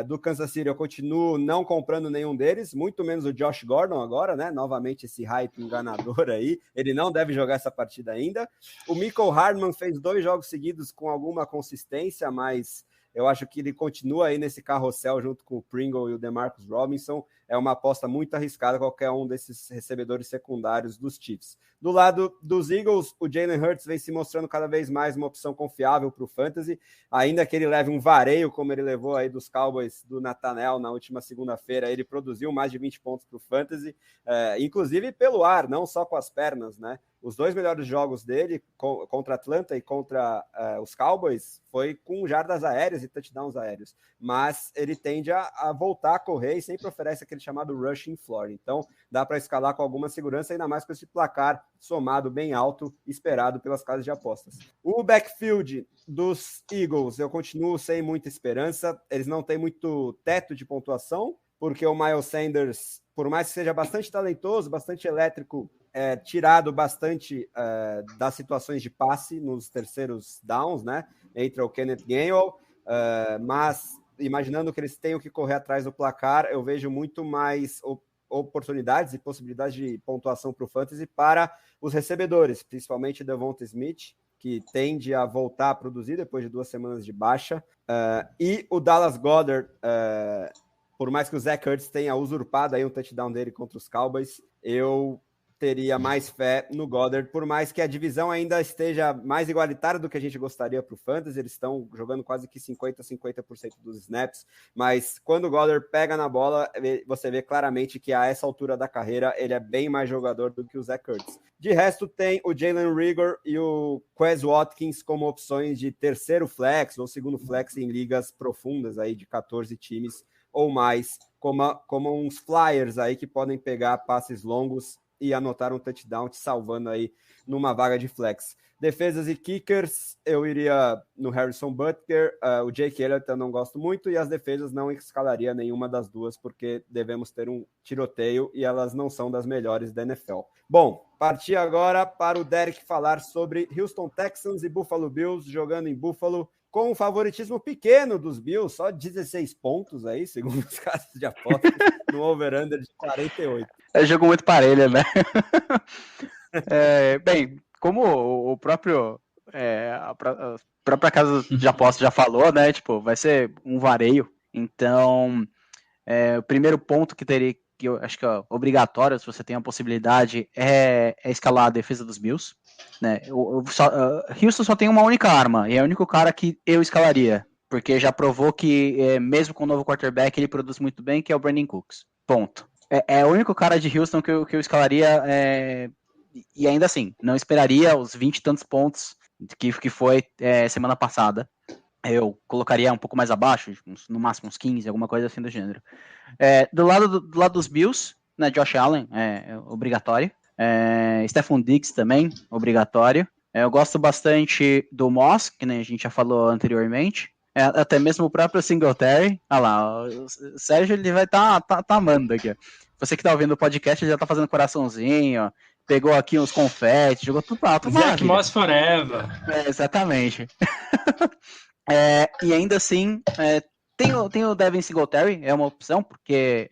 S1: do Kansas City, eu continuo não comprando nenhum deles, muito menos o Josh Gordon agora, né? Novamente esse hype enganador aí, ele não deve jogar essa partida ainda. O Mecole Hardman fez 2 jogos seguidos com alguma consistência, mas eu acho que ele continua aí nesse carrossel junto com o Pringle e o DeMarcus Robinson. É uma aposta muito arriscada qualquer um desses recebedores secundários dos Chiefs. Do lado dos Eagles, o Jalen Hurts vem se mostrando cada vez mais uma opção confiável para o Fantasy, ainda que ele leve um vareio, como ele levou aí dos Cowboys do Nathaniel na última segunda-feira. Ele produziu mais de 20 pontos para o Fantasy, inclusive pelo ar, não só com as pernas, né? Os 2 melhores jogos dele, contra Atlanta e contra os Cowboys, foi com jardas aéreas e touchdowns aéreos. Mas ele tende a voltar a correr e sempre oferece aquele chamado rushing floor. Então, dá para escalar com alguma segurança, ainda mais com esse placar somado bem alto, esperado pelas casas de apostas. O backfield dos Eagles, eu continuo sem muita esperança. Eles não têm muito teto de pontuação, porque o Miles Sanders, por mais que seja bastante talentoso, bastante elétrico, tirado bastante das situações de passe nos terceiros downs, né? Entra o Kenneth Gainwell, mas imaginando que eles tenham que correr atrás do placar, eu vejo muito mais oportunidades e possibilidades de pontuação para o Fantasy para os recebedores, principalmente Devonta Smith, que tende a voltar a produzir depois de 2 semanas de baixa, e o Dallas Goedert, por mais que o Zach Ertz tenha usurpado aí um touchdown dele contra os Cowboys, eu teria mais fé no Goddard, por mais que a divisão ainda esteja mais igualitária do que a gente gostaria para o Fantasy. Eles estão jogando quase que 50% dos snaps, mas quando o Goddard pega na bola, você vê claramente que a essa altura da carreira ele é bem mais jogador do que o Zach Ertz. De resto, tem o Jalen Reagor e o Quez Watkins como opções de terceiro flex ou segundo flex em ligas profundas aí de 14 times ou mais, como uns flyers aí que podem pegar passes longos e anotar um touchdown, te salvando aí numa vaga de flex. Defesas e kickers, eu iria no Harrison Butker, o Jake Elliott eu não gosto muito, e as defesas não escalaria nenhuma das duas, porque devemos ter um tiroteio e elas não são das melhores da NFL. Bom, partir agora para o Derek falar sobre Houston Texans e Buffalo Bills, jogando em Buffalo, com um favoritismo pequeno dos Bills, só 16 pontos aí, segundo os casas de apostas, no over-under de 48.
S4: É jogo muito parelho, né? Bem, como o próprio a própria casa de apostas já falou, né? Tipo, vai ser um vareio. Então, o primeiro ponto que eu acho que é obrigatório, se você tem a possibilidade, é escalar a defesa dos Bills. Né? Houston só tem uma única arma, e é o único cara que eu escalaria, porque já provou que, mesmo com o novo quarterback, ele produz muito bem, que é o Brandon Cooks. Ponto. É o único cara de Houston que eu escalaria, e ainda assim, não esperaria os 20 e tantos pontos que foi semana passada. Eu colocaria um pouco mais abaixo, no máximo uns 15, alguma coisa assim do gênero. Do lado dos Bills, né, Josh Allen é obrigatório. Stephon Diggs também, obrigatório. Eu gosto bastante do Moss, que a gente já falou anteriormente. Até mesmo o próprio Singletary. Olha lá, o Sérgio ele vai tá amando aqui. Você que tá ouvindo o podcast já tá fazendo coraçãozinho, ó, pegou aqui uns confetes, jogou tudo pra alto.
S2: Zach Moss forever.
S4: Exatamente. E ainda assim, tem o Devin Singletary, é uma opção, porque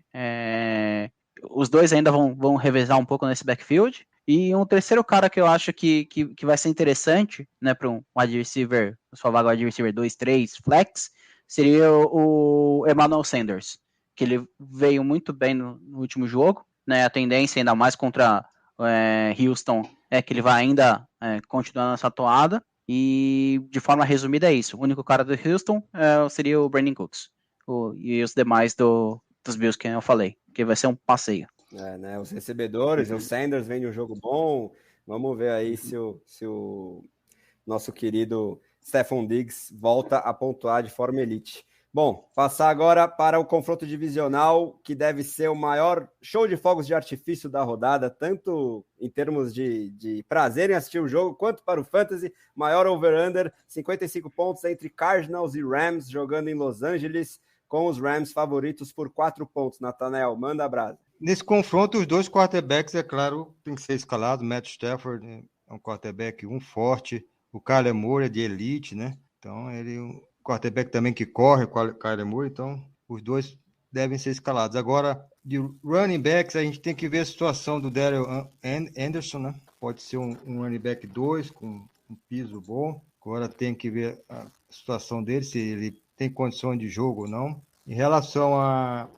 S4: os dois ainda vão revezar um pouco nesse backfield. E um terceiro cara que eu acho que vai ser interessante, né, para um wide receiver, sua vaga wide receiver 2, 3, flex, seria o Emmanuel Sanders, que ele veio muito bem no último jogo, né, a tendência ainda mais contra Houston é que ele vai ainda continuar nessa toada, e de forma resumida é isso. O único cara do Houston seria o Brandon Cooks, e os demais dos Bills que eu falei, que vai ser um passeio.
S1: Né, os recebedores, o Sanders vem de um jogo bom, vamos ver aí se o nosso querido Stephon Diggs volta a pontuar de forma elite. Bom, passar agora para o confronto divisional, que deve ser o maior show de fogos de artifício da rodada, tanto em termos de prazer em assistir o jogo, quanto para o Fantasy. Maior over-under, 55 pontos entre Cardinals e Rams, jogando em Los Angeles, com os Rams favoritos por 4 pontos. Nathanael, manda a brasa.
S3: Nesse confronto, os dois quarterbacks, é claro, tem que ser escalados. Matt Stafford é um quarterback forte, o Kyler Murray é de elite, né? Então, ele é um quarterback também que corre, o Kyler Murray, então os dois devem ser escalados. Agora, de running backs, a gente tem que ver a situação do Daryl Anderson, né? Pode ser um running back 2 com um piso bom. Agora tem que ver a situação dele, se ele tem condições de jogo ou não. Em relação a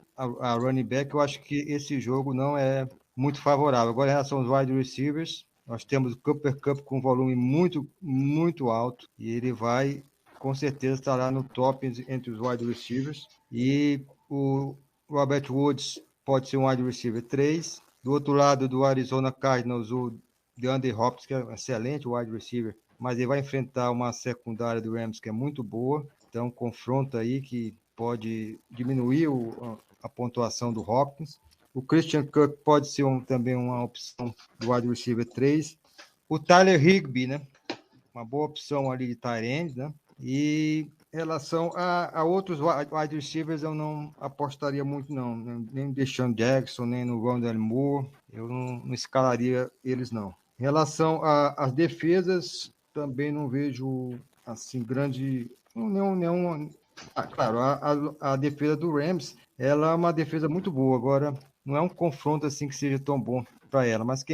S3: running back, eu acho que esse jogo não é muito favorável. Agora, em relação aos wide receivers, nós temos o Cooper Kupp com um volume muito, muito alto, e ele vai, com certeza, estar lá no top entre os wide receivers. E o Robert Woods pode ser um wide receiver 3. Do outro lado do Arizona Cardinals, o DeAndre Hopkins, que é um excelente wide receiver, mas ele vai enfrentar uma secundária do Rams que é muito boa. Então, um confronto aí que pode diminuir a pontuação do Hopkins. O Christian Kirk pode ser também uma opção do wide receiver 3. O Tyler Higbee, né? Uma boa opção ali de tight end, né? E em relação a outros wide receivers, eu não apostaria muito, não. Nem no Deshaun Jackson, nem no Rondale Moore. Eu não escalaria eles, não. Em relação às defesas, também não vejo, assim, grande... Claro, a defesa do Rams, ela é uma defesa muito boa. Agora, não é um confronto assim que seja tão bom para ela, mas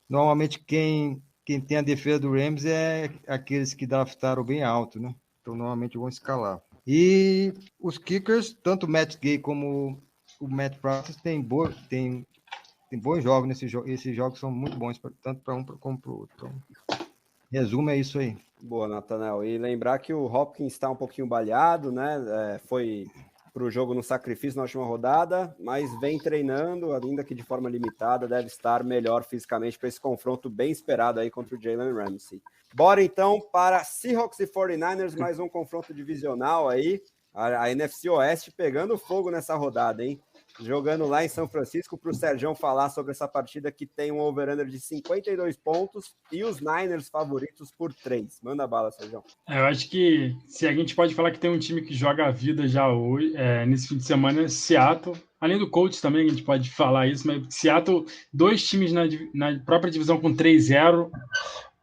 S3: normalmente quem tem a defesa do Rams é aqueles que draftaram bem alto, né? Então, normalmente vão escalar. E os kickers, tanto o Matt Gay como o Matt Practice, tem bons jogos nesse jogo. Esses jogos são muito bons, tanto para um como para o outro. Então, resumo é isso aí.
S1: Boa, Nathanael. E lembrar que o Hopkins está um pouquinho baleado, né? Foi para o jogo no sacrifício na última rodada, mas vem treinando, ainda que de forma limitada, deve estar melhor fisicamente para esse confronto bem esperado aí contra o Jalen Ramsey. Bora então para Seahawks e 49ers, mais um confronto divisional aí. A NFC Oeste pegando fogo nessa rodada, hein? Jogando lá em São Francisco, para o Sergião falar sobre essa partida que tem um over-under de 52 pontos e os Niners favoritos por 3. Manda bala, Sergião.
S2: Eu acho que se a gente pode falar que tem um time que joga a vida já hoje, nesse fim de semana, Seattle. Além do Colts também, a gente pode falar isso, mas Seattle, 2 times na própria divisão com 3-0.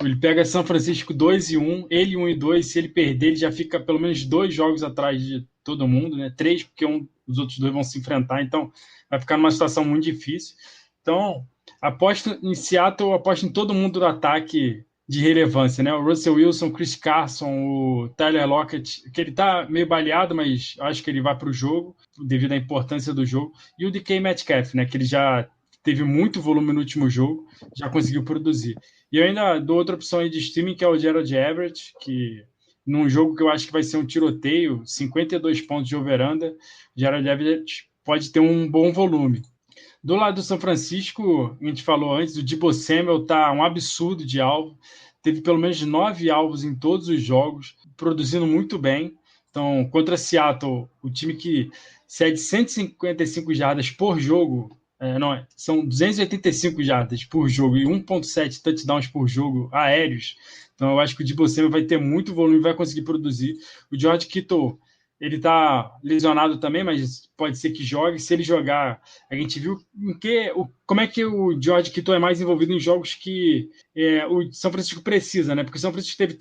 S2: Ele pega São Francisco 2-1, ele 1-2. Se ele perder, ele já fica pelo menos 2 jogos atrás de todo mundo, né? 3, porque os outros 2 vão se enfrentar, então vai ficar numa situação muito difícil. Então, aposto em Seattle, aposto em todo mundo do ataque de relevância, né? O Russell Wilson, o Chris Carson, o Tyler Lockett, que ele tá meio baleado, mas acho que ele vai para o jogo, devido à importância do jogo. E o DK Metcalf, né? Que ele já teve muito volume no último jogo, já conseguiu produzir. E eu ainda dou outra opção aí de streaming, que é o Gerald Everett, que num jogo que eu acho que vai ser um tiroteio, 52 pontos de over-under, Gerald Everett pode ter um bom volume. Do lado do São Francisco, a gente falou antes, o Deebo Samuel tá um absurdo de alvo, teve pelo menos 9 alvos em todos os jogos, produzindo muito bem. Então, contra Seattle, o time que cede 155 jardas por jogo, são 285 jardas por jogo e 1.7 touchdowns por jogo aéreos. Então, eu acho que o Deebo Samuel vai ter muito volume e vai conseguir produzir. O George Kittle, ele tá lesionado também, mas pode ser que jogue. Se ele jogar, a gente viu como é que o George Kittle é mais envolvido em jogos que o São Francisco precisa, né? Porque o São Francisco teve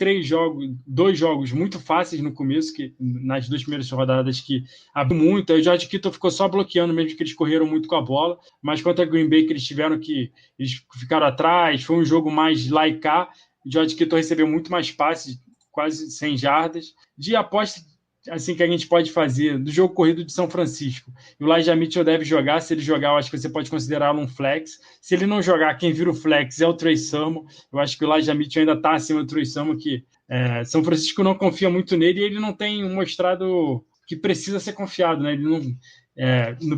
S2: 2 jogos muito fáceis no começo, que nas 2 primeiras rodadas que abriu muito. Aí o George Kittle ficou só bloqueando, mesmo que eles correram muito com a bola. Mas contra a Green Bay, que eles ficaram atrás, foi um jogo mais laicar. O George Kittle recebeu muito mais passes, quase 100 jardas. De aposta assim que a gente pode fazer do jogo corrido de São Francisco. E o Elijah Mitchell deve jogar. Se ele jogar, eu acho que você pode considerá-lo um flex. Se ele não jogar, quem vira o flex é o Trey Sermon. Eu acho que o Elijah Mitchell ainda está acima do Trey Sermon, que São Francisco não confia muito nele e ele não tem mostrado que precisa ser confiado, né? Ele não, no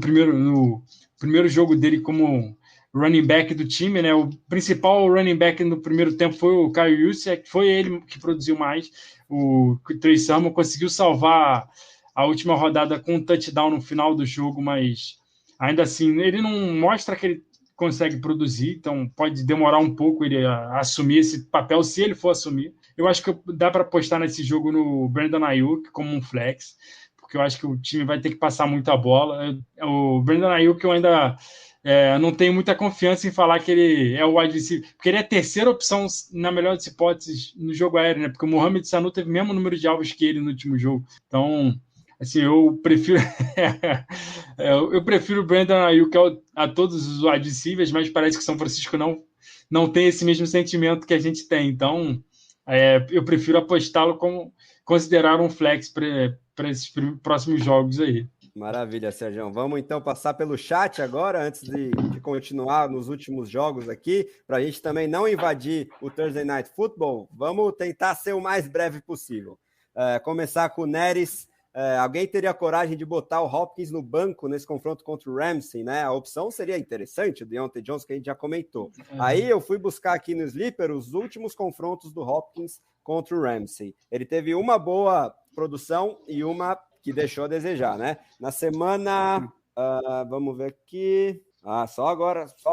S2: primeiro jogo dele como running back do time, né? O principal running back no primeiro tempo foi o Kyle Juszczyk, foi ele que produziu mais. O Trey Sermon conseguiu salvar a última rodada com um touchdown no final do jogo, mas ainda assim ele não mostra que ele consegue produzir, então pode demorar um pouco ele a assumir esse papel, se ele for assumir. Eu acho que dá para apostar nesse jogo no Brandon Ayuk como um flex, porque eu acho que o time vai ter que passar muita bola. O Brandon Ayuk eu ainda não tenho muita confiança em falar que ele é o wide receiver, porque ele é a terceira opção, na melhor das hipóteses, no jogo aéreo, né? Porque o Mohamed Sanu teve o mesmo número de alvos que ele no último jogo. Então, assim, eu prefiro eu prefiro o Brandon Ayuk a todos os wide receivers, mas parece que São Francisco não tem esse mesmo sentimento que a gente tem. Então, eu prefiro apostá-lo como considerar um flex para esses próximos jogos aí.
S1: Maravilha, Sérgio. Vamos então passar pelo chat agora, antes de continuar nos últimos jogos aqui, para a gente também não invadir o Thursday Night Football. Vamos tentar ser o mais breve possível. Começar com o Neres. Alguém teria coragem de botar o Hopkins no banco nesse confronto contra o Ramsey, né? A opção seria interessante, o Deontay Johnson, que a gente já comentou. Aí eu fui buscar aqui no Sleeper os últimos confrontos do Hopkins contra o Ramsey. Ele teve uma boa produção e uma que deixou a desejar, né? Na semana... vamos ver aqui... só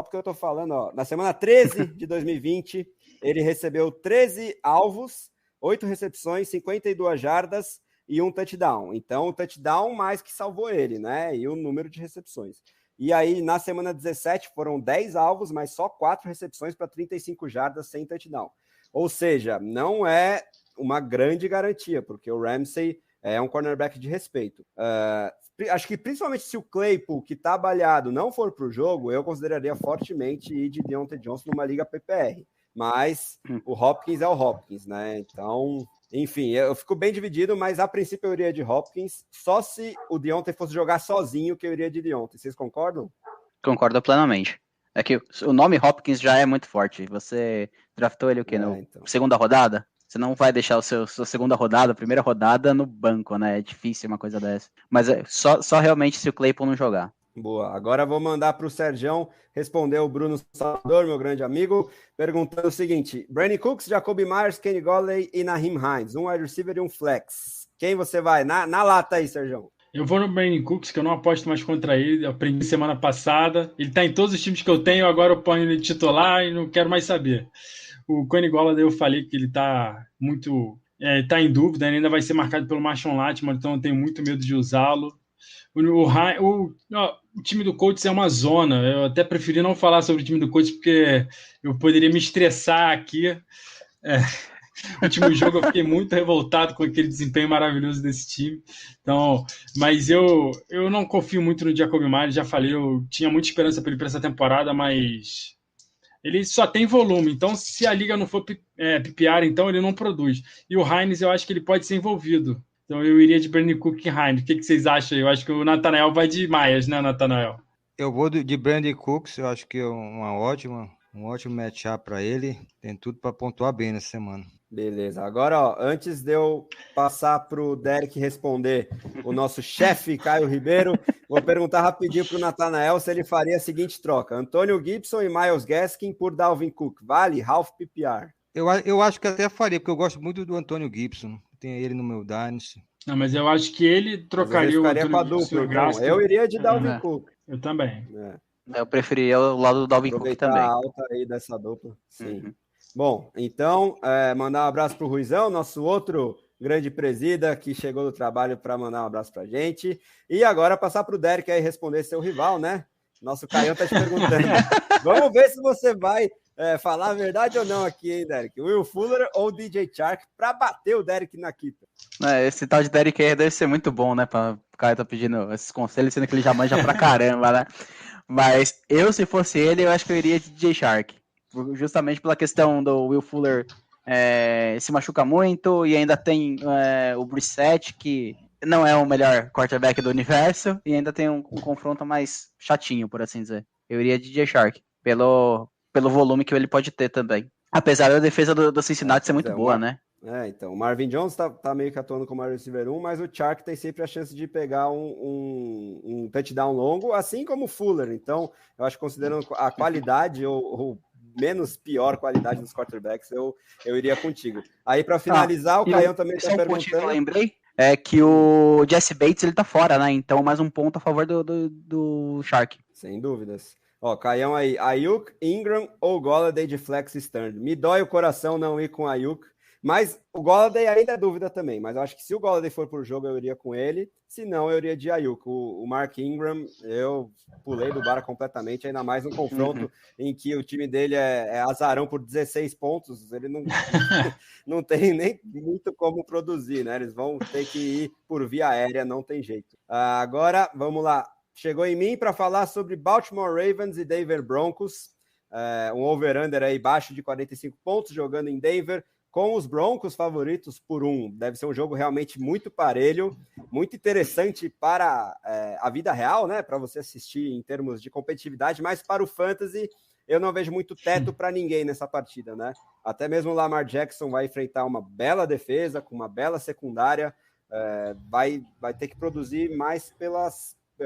S1: porque eu tô falando, ó. Na semana 13 de 2020, ele recebeu 13 alvos, 8 recepções, 52 jardas e um touchdown. Então, o touchdown mais que salvou ele, né? E o número de recepções. E aí, na semana 17, foram 10 alvos, mas só 4 recepções para 35 jardas sem touchdown. Ou seja, não é uma grande garantia, porque o Ramsey é um cornerback de respeito. Acho que principalmente se o Claypool, que está baleado, não for para o jogo, eu consideraria fortemente ir de Deontay Johnson numa liga PPR. Mas o Hopkins é o Hopkins, né? Então, enfim, eu fico bem dividido, mas a princípio eu iria de Hopkins. Só se o Deontay fosse jogar sozinho que eu iria de Deontay. Vocês concordam?
S4: Concordo plenamente. É que o nome Hopkins já é muito forte. Você draftou ele o quê?
S1: Então.
S4: Segunda rodada? Você não vai deixar sua segunda rodada, primeira rodada no banco, né? É difícil uma coisa dessa. Mas só realmente se o Claypool não jogar.
S1: Boa. Agora vou mandar para o Sergião responder o Bruno Salvador, meu grande amigo, perguntando o seguinte: Brandon Cooks, Jacoby Myers, Kenny Golladay e Naheem Hines. Um wide receiver e um flex. Quem você vai? Na lata aí, Sergião.
S2: Eu vou no Brandon Cooks, que eu não aposto mais contra ele. Eu aprendi semana passada. Ele tá em todos os times que eu tenho, agora eu ponho ele titular e não quero mais saber. O Kenny Golladay, eu falei que ele tá muito... tá em dúvida, ele ainda vai ser marcado pelo Marshawn Lattimore, então eu tenho muito medo de usá-lo. O time do Colts é uma zona. Eu até preferi não falar sobre o time do Colts, porque eu poderia me estressar aqui. No último jogo eu fiquei muito revoltado com aquele desempenho maravilhoso desse time. Então, mas eu não confio muito no Jacoby Myers, já falei, eu tinha muita esperança para ele para essa temporada, mas ele só tem volume, então se a liga não for PPR, então ele não produz. E o Hines, eu acho que ele pode ser envolvido. Então eu iria de Brandon Cook e Hines. O que vocês acham? Eu acho que o Nathanael vai de Myers, né, Nathanael?
S3: Eu vou de Brandon Cooks, eu acho que é um ótimo matchup para ele. Tem tudo para pontuar bem nessa semana.
S1: Beleza. Agora, ó, antes de eu passar para o Derek responder, o nosso chefe, Caio Ribeiro, vou perguntar rapidinho para o Nathanael se ele faria a seguinte troca: Antônio Gibson e Myles Gaskin por Dalvin Cook. Vale? Half PPR.
S3: Eu acho que até faria, porque eu gosto muito do Antônio Gibson. Tenho ele no meu Dynasty.
S2: Não, mas eu acho que ele trocaria o Antônio
S1: com a dupla, então. Eu iria de Dalvin Cook.
S2: Eu também.
S4: Eu preferiria o lado do Dalvin Cook também.
S1: Aproveitar a alta aí dessa dupla. Sim. Bom, então, mandar um abraço para o Ruizão, nosso outro grande presida, que chegou do trabalho para mandar um abraço para a gente. E agora passar para o Derek aí responder seu rival, né? Nosso Caião tá te perguntando. Vamos ver se você vai falar a verdade ou não aqui, hein, Derek? Will Fuller ou DJ Chark para bater o Derek na quita?
S4: Esse tal de Derek aí deve ser muito bom, né? O Caio tá pedindo esses conselhos, sendo que ele já manja pra caramba, né? Mas eu, se fosse ele, eu acho que eu iria de DJ Chark. Justamente pela questão do Will Fuller se machuca muito e ainda tem o Brissett, que não é o melhor quarterback do universo, e ainda tem um confronto mais chatinho, por assim dizer. Eu iria de DJ Chark, pelo volume que ele pode ter também. Apesar da defesa do Cincinnati ser muito boa, né?
S1: Então, o Marvin Jones tá meio que atuando como wide receiver 1, mas o Chark tem sempre a chance de pegar um touchdown longo, assim como o Fuller. Então, eu acho que considerando a qualidade ou menos pior qualidade dos quarterbacks, eu iria contigo. Aí, para finalizar, o Caião também tá perguntando...
S4: que eu lembrei é que o Jesse Bates, ele tá fora, né? Então, mais um ponto a favor do Chark.
S1: Sem dúvidas. Ó, Caião aí, Ayuk, Ingram ou Golladay de flex stand? Me dói o coração não ir com Ayuk, mas o Golladay ainda é dúvida também, mas eu acho que se o Golladay for por jogo, eu iria com ele, se não, eu iria de Ayuk. O Mark Ingram, eu pulei do bar completamente, ainda mais um confronto em que o time dele é azarão por 16 pontos, ele não tem nem muito como produzir, né? Eles vão ter que ir por via aérea, não tem jeito. Agora, vamos lá. Chegou em mim para falar sobre Baltimore Ravens e Denver Broncos, um over-under aí baixo de 45 pontos, jogando em Denver, com os Broncos favoritos por 1. Deve ser um jogo realmente muito parelho, muito interessante para a vida real, né? Para você assistir em termos de competitividade, mas para o Fantasy, eu não vejo muito teto para ninguém nessa partida, né? Até mesmo o Lamar Jackson vai enfrentar uma bela defesa, com uma bela secundária, vai ter que produzir mais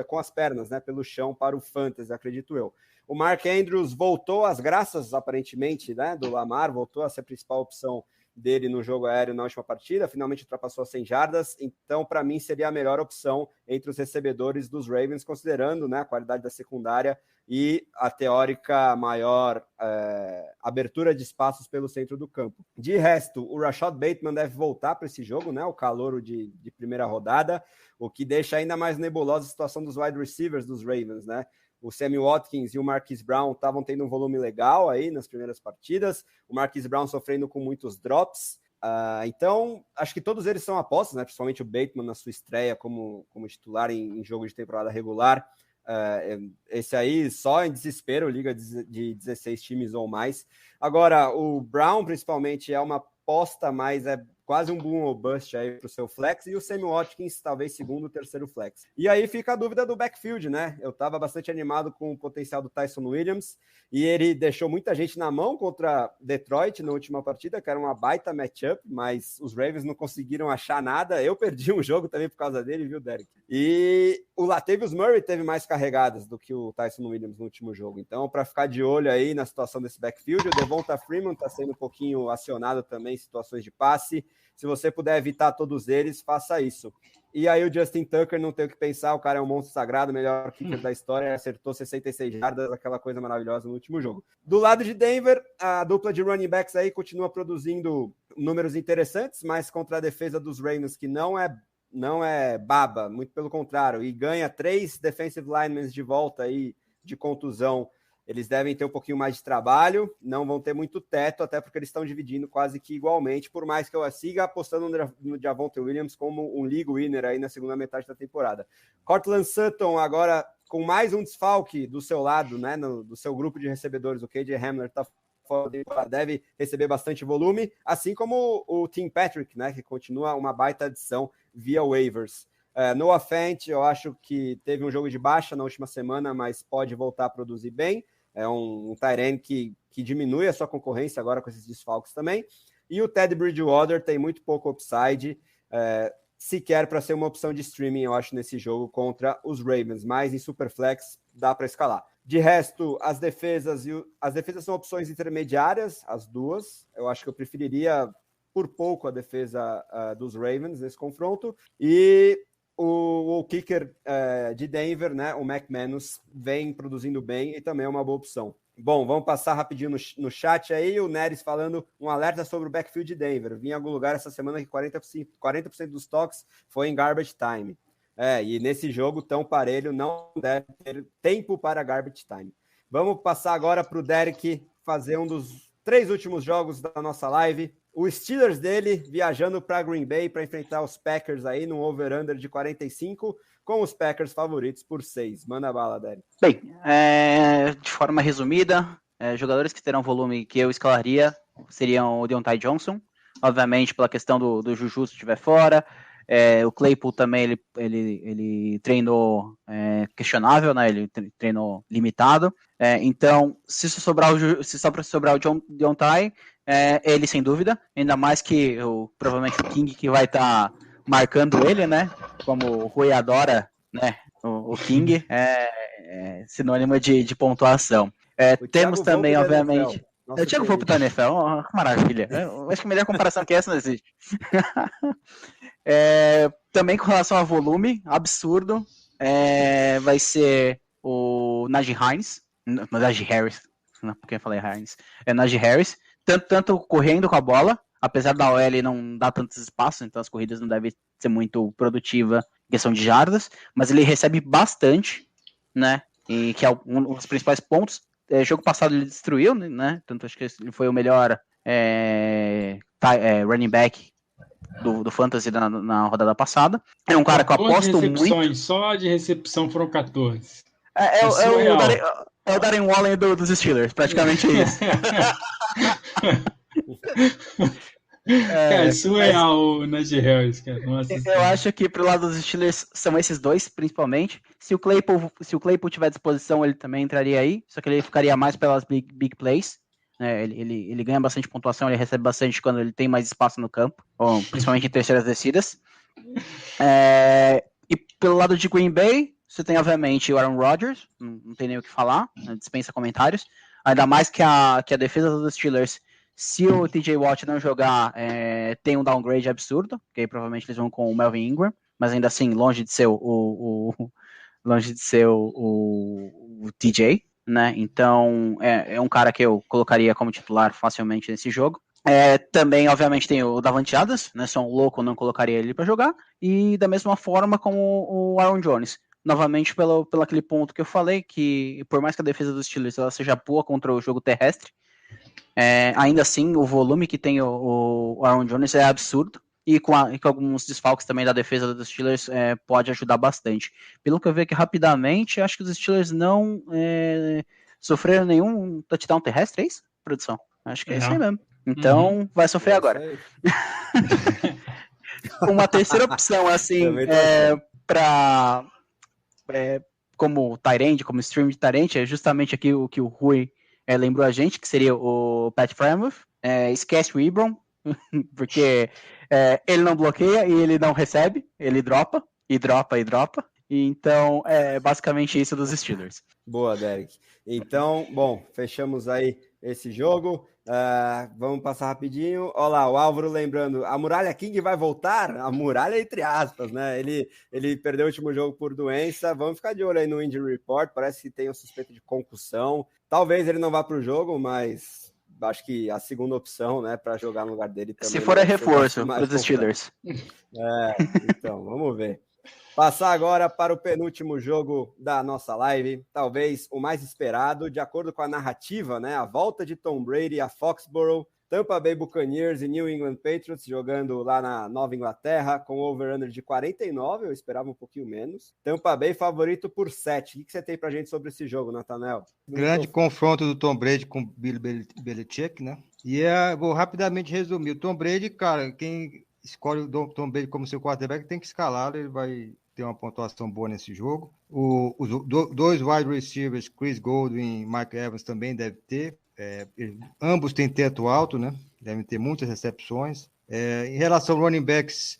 S1: com as pernas, né? Pelo chão para o Fantasy, acredito eu. O Mark Andrews voltou às graças, aparentemente, né, do Lamar, voltou a ser a principal opção dele no jogo aéreo na última partida, finalmente ultrapassou as 100 jardas, então para mim seria a melhor opção entre os recebedores dos Ravens, considerando, né, a qualidade da secundária e a teórica maior abertura de espaços pelo centro do campo. De resto, o Rashad Bateman deve voltar para esse jogo, né, o calouro de primeira rodada, o que deixa ainda mais nebulosa a situação dos wide receivers dos Ravens, né? O Sammy Watkins e o Marquise Brown estavam tendo um volume legal aí nas primeiras partidas, o Marquise Brown sofrendo com muitos drops, então acho que todos eles são apostas, né? Principalmente o Bateman na sua estreia como titular em jogo de temporada regular, esse aí só em desespero, liga de 16 times ou mais. Agora, o Brown principalmente é uma aposta, mas é quase um boom ou bust aí para o seu flex, e o Sammy Watkins talvez segundo ou terceiro flex. E aí fica a dúvida do backfield, né? Eu estava bastante animado com o potencial do Tyson Williams, e ele deixou muita gente na mão contra Detroit na última partida, que era uma baita matchup, mas os Ravens não conseguiram achar nada. Eu perdi um jogo também por causa dele, viu, Derek? E o Latavius Murray teve mais carregadas do que o Tyson Williams no último jogo. Então, para ficar de olho aí na situação desse backfield, o Devonta Freeman está sendo um pouquinho acionado também em situações de passe. Se você puder evitar todos eles, faça isso. E aí o Justin Tucker não tem o que pensar, o cara é um monstro sagrado, melhor kicker da história, acertou 66 jardas, aquela coisa maravilhosa no último jogo. Do lado de Denver, a dupla de running backs aí continua produzindo números interessantes, mas contra a defesa dos Ravens, que não é baba, muito pelo contrário, e ganha 3 defensive linemen de volta aí de contusão, eles devem ter um pouquinho mais de trabalho, não vão ter muito teto, até porque eles estão dividindo quase que igualmente, por mais que eu siga apostando no Javonte Williams como um league winner aí na segunda metade da temporada. Cortland Sutton agora com mais um desfalque do seu lado, né, do seu grupo de recebedores, o KJ Hamler está fora, deve receber bastante volume, assim como o Tim Patrick, né, que continua uma baita adição via waivers. Noah Fant, eu acho que teve um jogo de baixa na última semana, mas pode voltar a produzir bem. É um tight end que diminui a sua concorrência agora com esses desfalques também. E o Teddy Bridgewater tem muito pouco upside, sequer para ser uma opção de streaming, eu acho, nesse jogo contra os Ravens. Mas em Superflex dá para escalar. De resto, as defesas são opções intermediárias, as duas. Eu acho que eu preferiria por pouco a defesa dos Ravens nesse confronto. E o kicker de Denver, né, o McManus, vem produzindo bem e também é uma boa opção. Bom, vamos passar rapidinho no chat aí, o Neres falando um alerta sobre o backfield de Denver. Vi em algum lugar essa semana que 40% dos toques foi em garbage time. E nesse jogo tão parelho não deve ter tempo para garbage time. Vamos passar agora para o Derek fazer um dos 3 últimos jogos da nossa live. O Steelers dele viajando para Green Bay para enfrentar os Packers aí no over-under de 45, com os Packers favoritos por 6. Manda bala, Derek.
S4: Bem, de forma resumida, jogadores que terão volume que eu escalaria seriam o Deontay Johnson, obviamente pela questão do Juju se estiver fora. O Claypool também ele treinou questionável, né? Ele treinou limitado. Então, se só sobrar o Deontay, ele sem dúvida, ainda mais que provavelmente o King que vai estar marcando ele, né? Como o Rui adora, né? O King é sinônimo de pontuação. Temos também, obviamente. O Thiago Volpe da NFL, que maravilha. Eu acho que a melhor comparação que essa não existe. Também com relação a volume, absurdo, vai ser o Najee Harris, não porque eu falei Harris, Najee Harris, tanto correndo com a bola, apesar da OL não dar tantos espaços, então as corridas não devem ser muito produtivas em questão de jardas, mas ele recebe bastante, né, e que é um dos principais pontos. Jogo passado ele destruiu, né, tanto acho que ele foi o melhor running back do Fantasy na rodada passada. É um cara que eu aposto muito.
S2: Só de recepção foram 14.
S4: É o Darren Waller dos Steelers, praticamente isso.
S2: É surreal o Najee Harris, cara. Nossa,
S4: eu acho que pro lado dos Steelers são esses dois, principalmente. Se o Claypool tiver à disposição, ele também entraria aí, só que ele ficaria mais pelas big plays. Ele ganha bastante pontuação, ele recebe bastante quando ele tem mais espaço no campo, ou principalmente em terceiras descidas. E pelo lado de Green Bay, você tem obviamente o Aaron Rodgers, não tem nem o que falar, dispensa comentários, ainda mais que a defesa dos Steelers, se o TJ Watt não jogar, tem um downgrade absurdo, que aí provavelmente eles vão com o Melvin Ingram, mas ainda assim longe de ser o TJ, né? Então é um cara que eu colocaria como titular facilmente nesse jogo. Também, obviamente, tem o Davante Adams, né? Só um louco não colocaria ele para jogar. E da mesma forma como o Aaron Jones. Novamente, pelo aquele ponto que eu falei, que por mais que a defesa dos Steelers ela seja boa contra o jogo terrestre, ainda assim, o volume que tem o Aaron Jones é absurdo. E com alguns desfalques também da defesa dos Steelers pode ajudar bastante. Pelo que eu vi aqui rapidamente, acho que os Steelers não sofreram nenhum touchdown terrestre, é isso, produção? Acho que é isso aí mesmo. Então, vai sofrer agora. Uma terceira opção, assim, como Tyrant, como stream de Tyrant, é justamente aqui o que o Rui lembrou a gente, que seria o Pat Freiermuth. Esquece o Ebron, porque ele não bloqueia e ele não recebe, ele dropa, e dropa, e dropa. Então, é basicamente isso dos Steelers.
S1: Boa, Derek. Então, bom, fechamos aí esse jogo. Vamos passar rapidinho. Olha lá, o Álvaro lembrando, a Muralha King vai voltar? A Muralha entre aspas, né? Ele perdeu o último jogo por doença. Vamos ficar de olho aí no Injury Report. Parece que tem um suspeito de concussão. Talvez ele não vá para o jogo, mas acho que a segunda opção, né, para jogar no lugar dele também.
S4: Se for reforço para os Steelers.
S1: Então, vamos ver. Passar agora para o penúltimo jogo da nossa live, talvez o mais esperado, de acordo com a narrativa, né? A volta de Tom Brady a Foxborough, Tampa Bay Buccaneers e New England Patriots jogando lá na Nova Inglaterra com over-under de 49, eu esperava um pouquinho menos. Tampa Bay favorito por 7. O que você tem pra gente sobre esse jogo, Nathanael?
S3: Grande confronto do Tom Brady com o Bill Belichick, né? E vou rapidamente resumir. O Tom Brady, cara, quem escolhe o Tom Brady como seu quarterback tem que escalar, ele vai ter uma pontuação boa nesse jogo. Os dois wide receivers, Chris Godwin e Mike Evans, também devem ter. Ambos têm teto alto, né? Devem ter muitas recepções. Em relação ao running backs,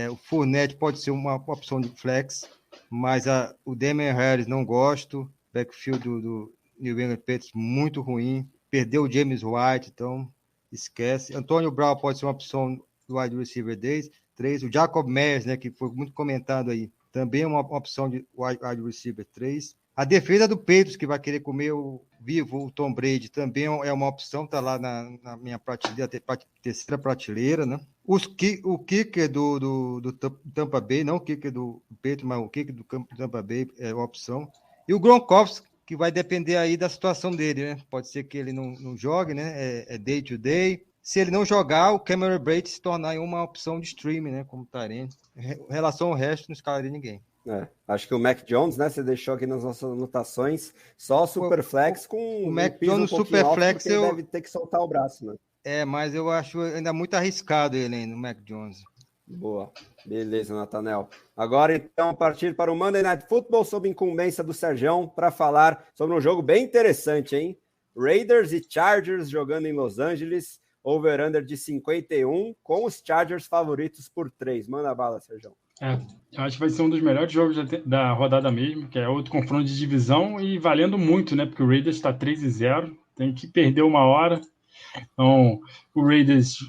S3: o Fournette pode ser uma opção de flex, mas o Damian Harris não gosto. Backfield do New England Patriots muito ruim. Perdeu o James White, então esquece. Antonio Brown pode ser uma opção do wide receiver 3. O Jacob Meyers, né, que foi muito comentado aí, também é uma opção de wide receiver 3. A defesa do Patriots, que vai querer comer vivo o Tom Brady, também é uma opção, está lá na minha prateleira, terceira prateleira, né? O kicker do Tampa Bay, não o kicker do Patriots, mas o kicker do Tampa Bay é uma opção. E o Gronkowski, que vai depender aí da situação dele, né? Pode ser que ele não jogue, né? É day to day. Se ele não jogar, o Cameron Brate se tornar uma opção de streaming, né? Como Tyrene. Em relação ao resto, não escalaria ninguém.
S1: Acho que o Mac Jones, né? Você deixou aqui nas nossas anotações, só Superflex com
S3: o Mac Jones no Superflex
S1: deve ter que soltar o braço, né?
S3: Mas eu acho ainda muito arriscado ele ainda, o Mac Jones.
S1: Boa, beleza, Natanel. Agora, então, partir para o Monday Night Football sob incumbência do Sergião para falar sobre um jogo bem interessante, hein? Raiders e Chargers jogando em Los Angeles, over-under de 51, com os Chargers favoritos por 3. Manda a bala, Sergião.
S2: Acho que vai ser um dos melhores jogos da rodada mesmo, que é outro confronto de divisão e valendo muito, né? Porque o Raiders está 3-0, tem que perder uma hora. Então, o Raiders,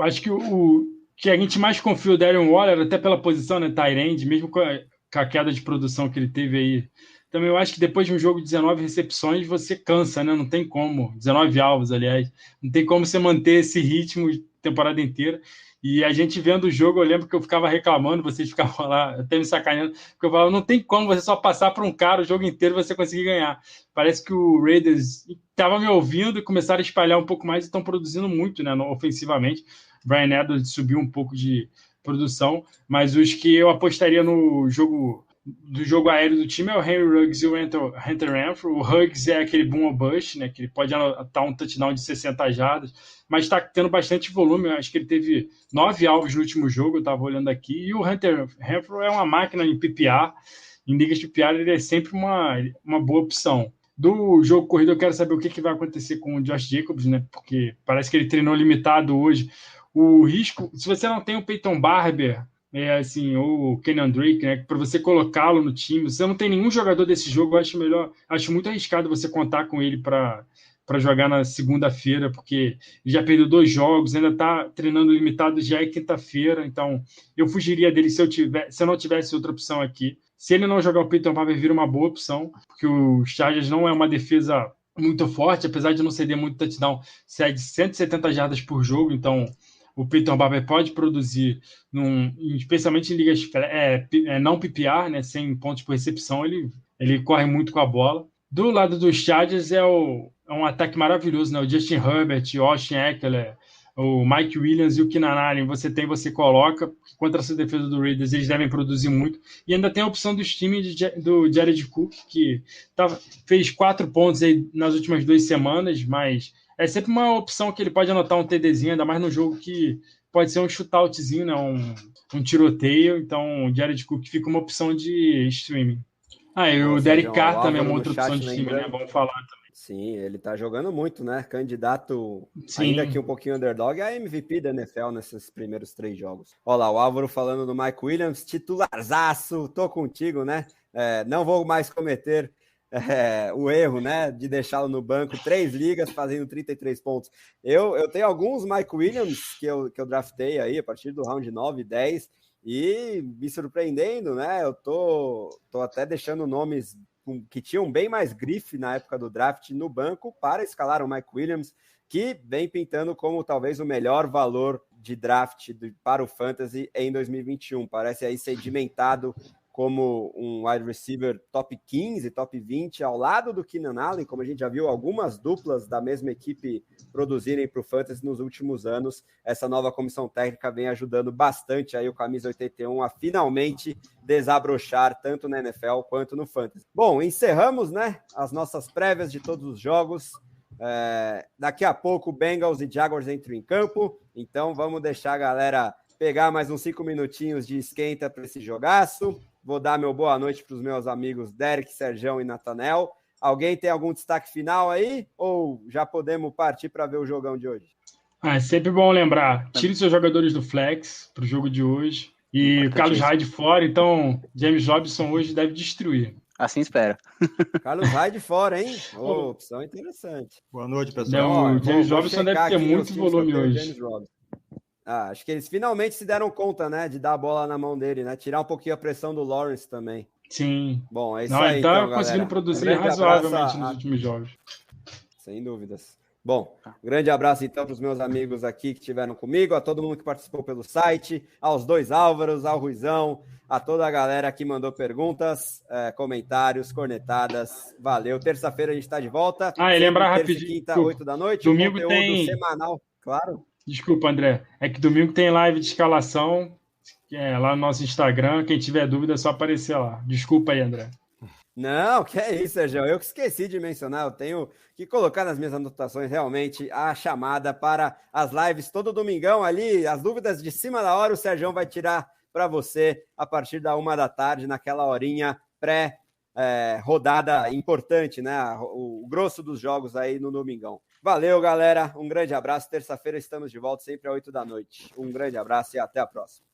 S2: acho que o que a gente mais confia o Darren Waller, até pela posição, né? Tight end, mesmo com a queda de produção que ele teve aí. Também eu acho que depois de um jogo de 19 recepções, você cansa, né? Não tem como. 19 alvos, aliás. Não tem como você manter esse ritmo a temporada inteira. E a gente vendo o jogo, eu lembro que eu ficava reclamando, vocês ficavam lá até me sacaneando, porque eu falava, não tem como você só passar por um cara o jogo inteiro e você conseguir ganhar. Parece que o Raiders estava me ouvindo e começaram a espalhar um pouco mais e estão produzindo muito, né, ofensivamente. Brian Edwards subiu um pouco de produção, mas os que eu apostaria no jogo aéreo do time é o Henry Ruggs e o Hunter Renfrow. O Ruggs é aquele boom or bust, né, que ele pode anotar um touchdown de 60 jardas, mas está tendo bastante volume. Eu acho que ele teve 9 alvos no último jogo, eu estava olhando aqui, e o Hunter Renfrow é uma máquina em PPR. Em ligas de PPR ele é sempre uma boa opção. Do jogo corrido eu quero saber o que vai acontecer com o Josh Jacobs, né, porque parece que ele treinou limitado hoje. O risco, se você não tem o Peyton Barber, ou o Kenyan Drake, né, para você colocá-lo no time, se você não tem nenhum jogador desse jogo, eu acho muito arriscado você contar com ele para jogar na segunda-feira, porque ele já perdeu 2 jogos, ainda está treinando limitado, já é quinta-feira, então eu fugiria dele se eu não tivesse outra opção aqui. Se ele não jogar o Peyton Barber, vira uma boa opção, porque o Chargers não é uma defesa muito forte, apesar de não ceder muito touchdown, cede 170 jardas por jogo, então o Peyton Barber pode produzir, especialmente em ligas não PPR, né, sem pontos por recepção, ele corre muito com a bola. Do lado dos Chargers é um ataque maravilhoso, né? O Justin Herbert, o Austin Eckler, o Mike Williams e o Keenan Allen, você coloca, contra essa defesa do Raiders eles devem produzir muito, e ainda tem a opção do time do Jared Cook, que fez 4 pontos aí nas últimas 2 semanas, mas é sempre uma opção que ele pode anotar um TDzinho, ainda mais no jogo que pode ser um shootoutzinho, né? um tiroteio, então o Jared Cook fica uma opção de streaming. E o Derek Carr também é uma outra opção de streaming, né? Vamos falar também.
S1: Sim, ele tá jogando muito, né? Candidato, ainda que um pouquinho underdog, a MVP da NFL nesses primeiros 3 jogos. Olha lá, o Álvaro falando do Mike Williams, titularzaço, tô contigo, né? Não vou mais cometer o erro, né, de deixá-lo no banco, 3 ligas, fazendo 33 pontos. Eu tenho alguns Mike Williams que eu draftei aí a partir do round 9 e 10, e me surpreendendo, né? Eu tô até deixando nomes que tinham bem mais grife na época do draft no banco para escalar o Mike Williams, que vem pintando como talvez o melhor valor de draft para o Fantasy em 2021. Parece aí sedimentado como um wide receiver top 15, top 20, ao lado do Keenan Allen, como a gente já viu algumas duplas da mesma equipe produzirem para o Fantasy nos últimos anos. Essa nova comissão técnica vem ajudando bastante aí o Camisa 81 a finalmente desabrochar tanto na NFL quanto no Fantasy. Bom, encerramos, né, as nossas prévias de todos os jogos. Daqui a pouco Bengals e Jaguars entram em campo, então vamos deixar a galera pegar mais uns 5 minutinhos de esquenta para esse jogaço. Vou dar meu boa noite para os meus amigos Derek, Sergião e Natanel. Alguém tem algum destaque final aí? Ou já podemos partir para ver o jogão de hoje?
S2: É sempre bom lembrar, tire seus jogadores do flex para o jogo de hoje. E o Carlos Hyde fora, então James Robinson hoje deve destruir.
S4: Assim espero.
S1: Carlos Hyde fora, hein? Opção interessante.
S3: Boa noite, pessoal.
S2: O James Robinson deve ter muito volume hoje.
S1: Acho que eles finalmente se deram conta, né, de dar a bola na mão dele, né? Tirar um pouquinho a pressão do Lawrence também.
S2: Sim.
S1: Bom, é isso
S2: Não,
S1: aí,
S2: ele tá
S1: então,
S2: conseguindo
S1: galera.
S2: produzir
S1: Grande
S2: razoavelmente
S1: abraço
S2: nos últimos jogos.
S1: Sem dúvidas. Bom, grande abraço então para os meus amigos aqui que estiveram comigo, a todo mundo que participou pelo site, aos dois Álvaros, ao Ruizão, a toda a galera que mandou perguntas, comentários, cornetadas. Valeu. Terça-feira a gente está de volta.
S2: E lembrar
S1: terça
S2: rapidinho.
S1: E quinta, 8 da noite.
S2: Domingo
S1: conteúdo
S2: tem
S1: semanal, claro.
S2: Desculpa, André. É que domingo tem live de escalação lá no nosso Instagram. Quem tiver dúvida é só aparecer lá. Desculpa aí, André.
S1: Não, que é isso, Sérgio. Eu que esqueci de mencionar. Eu tenho que colocar nas minhas anotações realmente a chamada para as lives todo domingão ali. As dúvidas de cima da hora o Sérgio vai tirar para você a partir da 13h, naquela horinha pré-rodada importante, né? O grosso dos jogos aí no domingão. Valeu, galera. Um grande abraço. Terça-feira estamos de volta, sempre às 8 da noite. Um grande abraço e até a próxima.